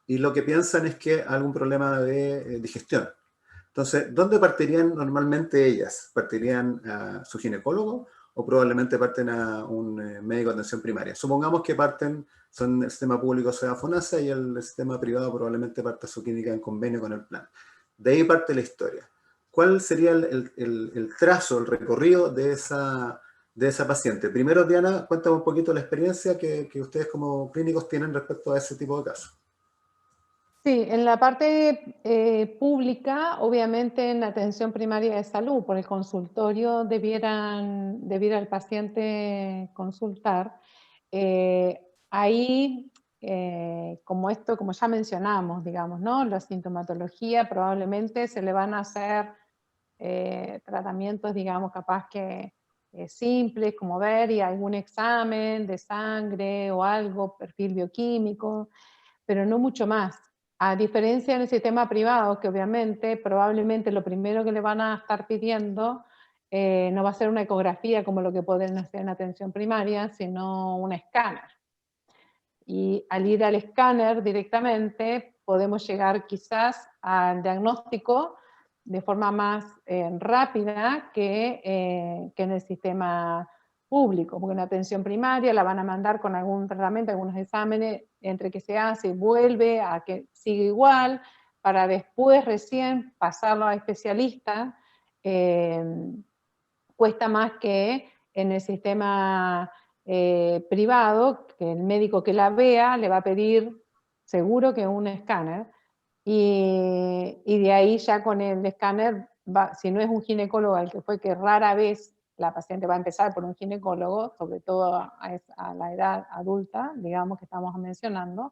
lo que piensan es que algún problema de digestión. Entonces, ¿dónde partirían normalmente ellas? ¿Partirían a su ginecólogo o probablemente parten a un médico de atención primaria? Supongamos que son el sistema público sea FONASA y el sistema privado probablemente parte a su clínica en convenio con el plan. De ahí parte la historia. ¿cuál sería el trazo, el recorrido de esa paciente? Primero, Diana, cuéntame un poquito la experiencia que ustedes como clínicos tienen respecto a ese tipo de casos. Sí, en la parte pública, obviamente en la atención primaria de salud, por el consultorio debiera el paciente consultar. Ahí, como ya mencionamos, digamos, ¿no? La sintomatología probablemente se le van a hacer tratamientos, digamos, capaz que simples, como ver y algún examen de sangre o algo, perfil bioquímico, pero no mucho más. A diferencia en el sistema privado, que obviamente, probablemente lo primero que le van a estar pidiendo no va a ser una ecografía como lo que pueden hacer en atención primaria, sino un escáner. Y al ir al escáner directamente, podemos llegar quizás al diagnóstico de forma más rápida que en el sistema público, porque en atención primaria la van a mandar con algún tratamiento, algunos exámenes, entre que se hace y vuelve a que siga igual, para después recién pasarlo a especialista. Cuesta más que en el sistema privado, que el médico que la vea le va a pedir seguro que un escáner, y de ahí ya con el escáner, si no es un ginecólogo al que fue, que rara vez la paciente va a empezar por un ginecólogo, sobre todo a la edad adulta, digamos, que estamos mencionando,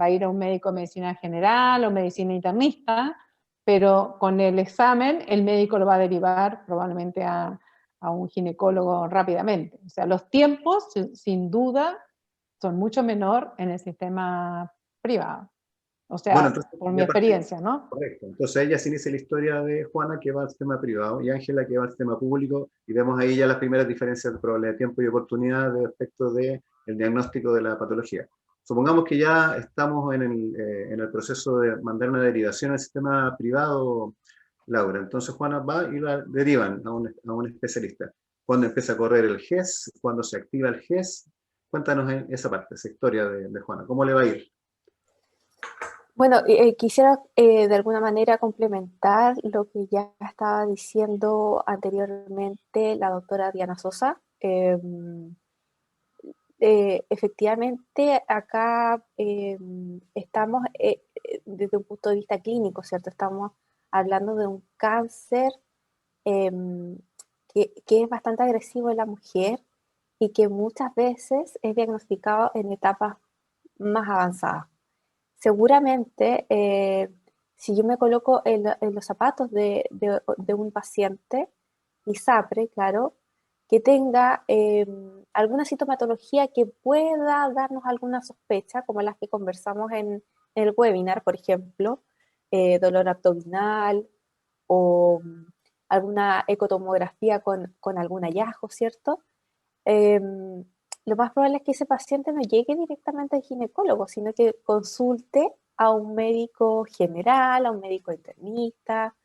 va a ir a un médico de medicina general o medicina internista, pero con el examen el médico lo va a derivar probablemente a un ginecólogo rápidamente. O sea, los tiempos, sin duda, son mucho menor en el sistema privado. O Bueno, sea, entonces, por mi ya partimos. experiencia, ¿no? Correcto. Entonces ella se inicia la historia de Juana, que va al sistema privado, y Ángela, que va al sistema público, y vemos ahí ya las primeras diferencias de probabilidad de tiempo y oportunidad respecto del diagnóstico de la patología. Supongamos que ya estamos en el proceso de mandar una derivación al sistema privado, Laura. Entonces Juana va y la derivan a un especialista. ¿Cuándo empieza a correr el GES? ¿Cuándo se activa el GES? Cuéntanos esa parte, esa historia de Juana. ¿Cómo le va a ir? Bueno, quisiera de alguna manera complementar lo que ya estaba diciendo anteriormente la doctora Diana Sosa. Efectivamente, acá estamos desde un punto de vista clínico, ¿cierto? Estamos hablando de un cáncer que es bastante agresivo en la mujer y que muchas veces es diagnosticado en etapas más avanzadas. Seguramente, si yo me coloco en los zapatos de un paciente, ISAPRE, claro, que tenga alguna sintomatología que pueda darnos alguna sospecha, como las que conversamos en el webinar, por ejemplo, dolor abdominal o alguna ecotomografía con algún hallazgo, ¿cierto? Lo más probable es que ese paciente no llegue directamente al ginecólogo, sino que consulte a un médico general, a un médico internista.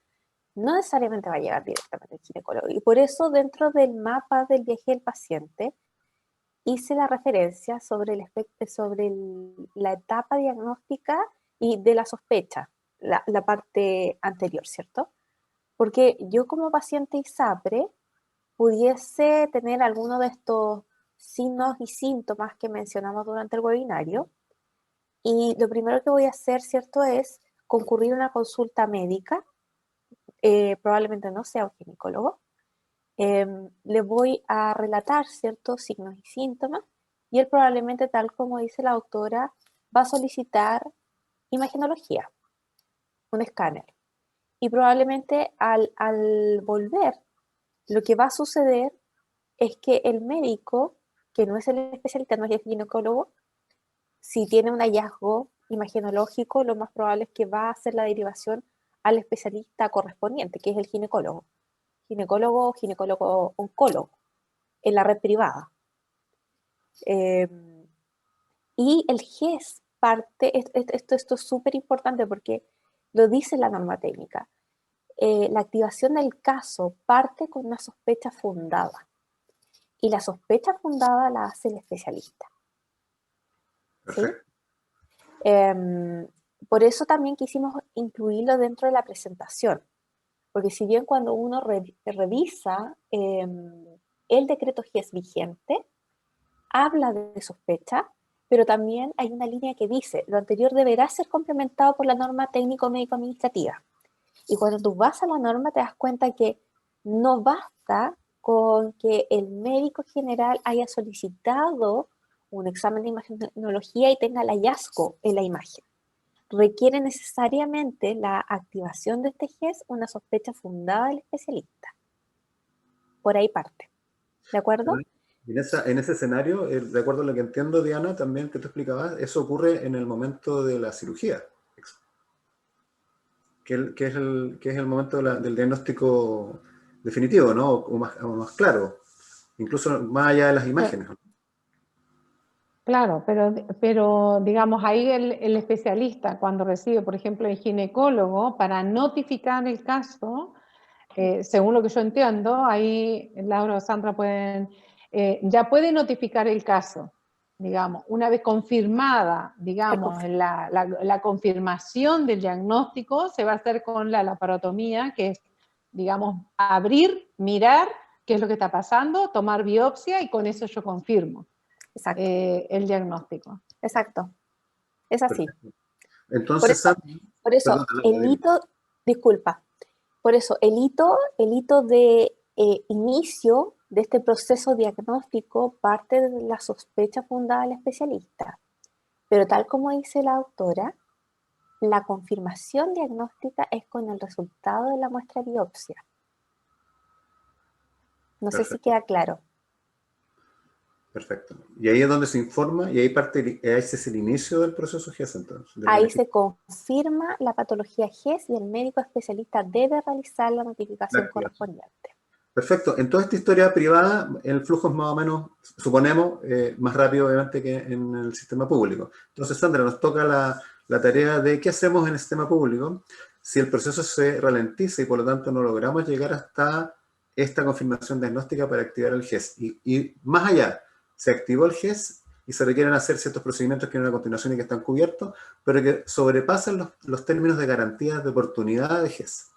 No necesariamente va a llegar directamente al ginecólogo. Y por eso dentro del mapa del viaje del paciente hice la referencia sobre la etapa diagnóstica y de la sospecha, la parte anterior, ¿cierto? Porque yo como paciente ISAPRE pudiese tener alguno de estos signos y síntomas que mencionamos durante el webinario, y lo primero que voy a hacer, ¿cierto?, es concurrir a una consulta médica, probablemente no sea un ginecólogo, le voy a relatar ciertos signos y síntomas, y él probablemente, tal como dice la doctora, va a solicitar imagenología, un escáner, y probablemente al volver, lo que va a suceder es que el médico, que no es el especialista, no es el ginecólogo, si tiene un hallazgo imagenológico, lo más probable es que va a hacer la derivación al especialista correspondiente, que es el ginecólogo o ginecólogo oncólogo, en la red privada. Y el GES parte, esto es súper importante porque lo dice la norma técnica, la activación del caso parte con una sospecha fundada. Y la sospecha fundada la hace el especialista. Perfecto. ¿Sí? Por eso también quisimos incluirlo dentro de la presentación, Porque si bien cuando uno revisa el decreto GES vigente, habla de sospecha, pero también hay una línea que dice, lo anterior deberá ser complementado por la norma técnico-médico-administrativa. Y cuando tú vas a la norma te das cuenta que no basta con que el médico general haya solicitado un examen de imagenología y tenga el hallazgo en la imagen. Requiere necesariamente la activación de este GES una sospecha fundada del especialista. Por ahí parte. ¿De acuerdo? En ese escenario, de acuerdo a lo que entiendo, Diana, también que tú explicabas, eso ocurre en el momento de la cirugía, que es el momento del diagnóstico definitivo, ¿no? O más claro, incluso más allá de las imágenes. Claro, pero digamos, ahí el especialista cuando recibe, por ejemplo, el ginecólogo, para notificar el caso, según lo que yo entiendo, ahí Laura o Sandra ya puede notificar el caso, digamos, una vez confirmada, digamos, la confirmación del diagnóstico se va a hacer con la laparotomía, que es, digamos, abrir, mirar qué es lo que está pasando, tomar biopsia y con eso yo confirmo. Exacto. El diagnóstico. Exacto. Es así. Entonces, por eso el hito, disculpa, por eso el hito de inicio de este proceso diagnóstico parte de la sospecha fundada del especialista. Pero tal como dice la autora, la confirmación diagnóstica es con el resultado de la muestra de biopsia. No sé si queda claro. Perfecto. Y ahí es donde se informa y ahí ese es el inicio del proceso GES entonces. Ahí se confirma la patología GES y el médico especialista debe realizar la notificación correspondiente. Perfecto. En toda esta historia privada, el flujo es más o menos, suponemos, más rápido obviamente que en el sistema público. Entonces, Sandra, nos toca la tarea de qué hacemos en el sistema público si el proceso se ralentiza y por lo tanto no logramos llegar hasta esta confirmación diagnóstica para activar el GES. Y más allá, se activó el GES y se requieren hacer ciertos procedimientos que vienen a continuación y que están cubiertos, pero que sobrepasan los términos de garantías de oportunidad de GES.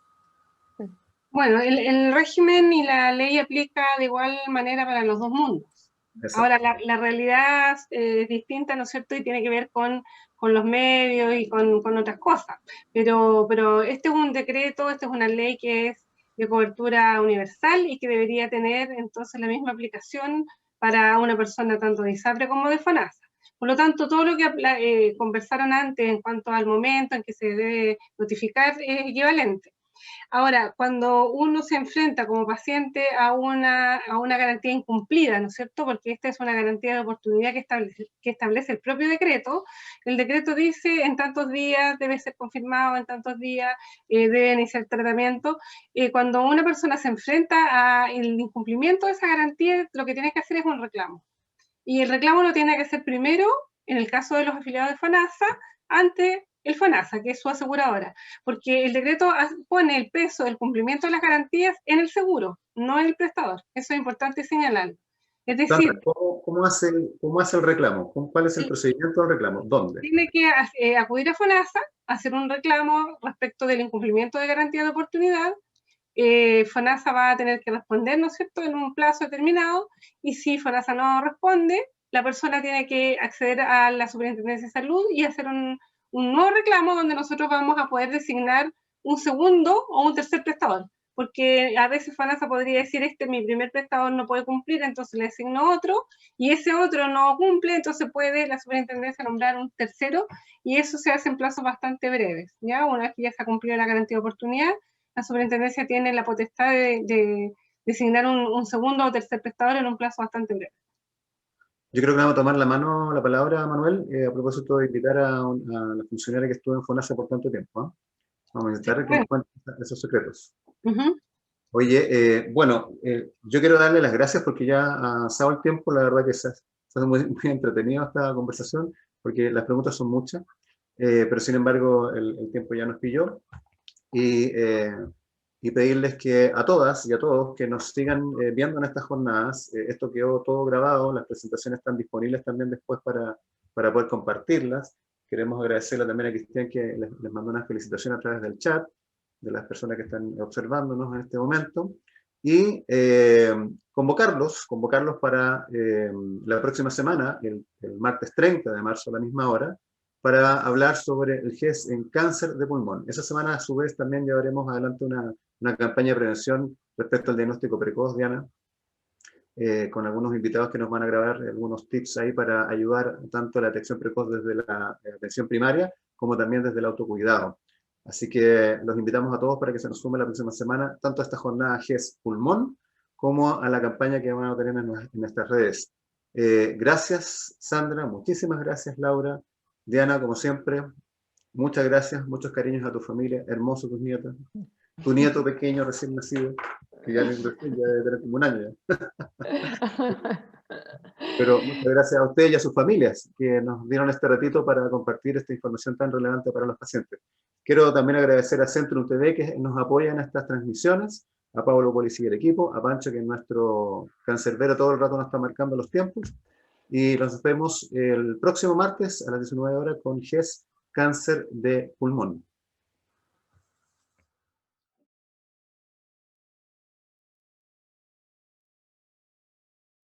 Bueno, el régimen y la ley aplica de igual manera para los dos mundos. Exacto. Ahora, la realidad es distinta, ¿no es cierto? Y tiene que ver con los medios y con otras cosas. Pero este es un decreto, esta es una ley que es de cobertura universal y que debería tener entonces la misma aplicación para una persona tanto de ISAPRE como de FONASA. Por lo tanto, todo lo que conversaron antes en cuanto al momento en que se debe notificar es equivalente. Ahora, cuando uno se enfrenta como paciente a una garantía incumplida, ¿no es cierto? Porque esta es una garantía de oportunidad que establece el propio decreto. El decreto dice en tantos días debe ser confirmado, en tantos días debe iniciar el tratamiento. Cuando una persona se enfrenta al incumplimiento de esa garantía, lo que tiene que hacer es un reclamo. Y el reclamo lo tiene que hacer primero, en el caso de los afiliados de FONASA, ante el FONASA, que es su aseguradora, porque el decreto pone el peso del cumplimiento de las garantías en el seguro, no en el prestador. Eso es importante señalar. Es decir, ¿Cómo hace el reclamo? ¿Cuál es el procedimiento del reclamo? ¿Dónde? Tiene que acudir a FONASA, hacer un reclamo respecto del incumplimiento de garantía de oportunidad. FONASA va a tener que responder, ¿no es cierto?, en un plazo determinado, y si FONASA no responde, la persona tiene que acceder a la Superintendencia de Salud y hacer un nuevo reclamo donde nosotros vamos a poder designar un segundo o un tercer prestador, porque a veces FONASA podría decir, mi primer prestador no puede cumplir, entonces le asigno otro, y ese otro no cumple, entonces puede la Superintendencia nombrar un tercero, y eso se hace en plazos bastante breves, ¿ya? Una vez que ya se ha cumplido la garantía de oportunidad, la Superintendencia tiene la potestad de designar un segundo o tercer prestador en un plazo bastante breve. Yo creo que vamos a tomar la palabra, Manuel, a propósito de invitar a la funcionaria que estuvo en FONASA por tanto tiempo. ¿eh? Vamos a intentar que nos cuente esos secretos. Oye, bueno, yo quiero darle las gracias porque ya ha pasado el tiempo, la verdad que se hace muy entretenido esta conversación, porque las preguntas son muchas, pero sin embargo el tiempo ya nos pilló. Y pedirles que a todas y a todos que nos sigan viendo en estas jornadas. Esto quedó todo grabado, las presentaciones están disponibles también después para poder compartirlas. Queremos agradecerle también a Cristian que les mandó una felicitación a través del chat. de las personas que están observándonos en este momento, y convocarlos para la próxima semana, el martes 30 de marzo a la misma hora, para hablar sobre el GES en cáncer de pulmón. Esa semana, a su vez, también llevaremos adelante una campaña de prevención respecto al diagnóstico precoz, Diana, con algunos invitados que nos van a grabar algunos tips ahí para ayudar tanto a la detección precoz desde la atención primaria, como también desde el autocuidado. Así que los invitamos a todos para que se nos sume la próxima semana, tanto a esta jornada GES Pulmón, como a la campaña que van a tener en nuestras redes. Gracias, Sandra, muchísimas gracias, Laura. Diana, como siempre, muchas gracias, muchos cariños a tu familia, hermoso tus nietos, tu nieto pequeño recién nacido, que ya debe tener como un año ya. Pero muchas gracias a ustedes y a sus familias que nos dieron este ratito para compartir esta información tan relevante para los pacientes. Quiero también agradecer a Centrum TV que nos apoya en estas transmisiones, a Pablo Policía y el equipo, a Pancho que es nuestro cancerbero todo el rato nos está marcando los tiempos, y nos vemos el próximo martes a las 19 horas con GES Cáncer de Pulmón.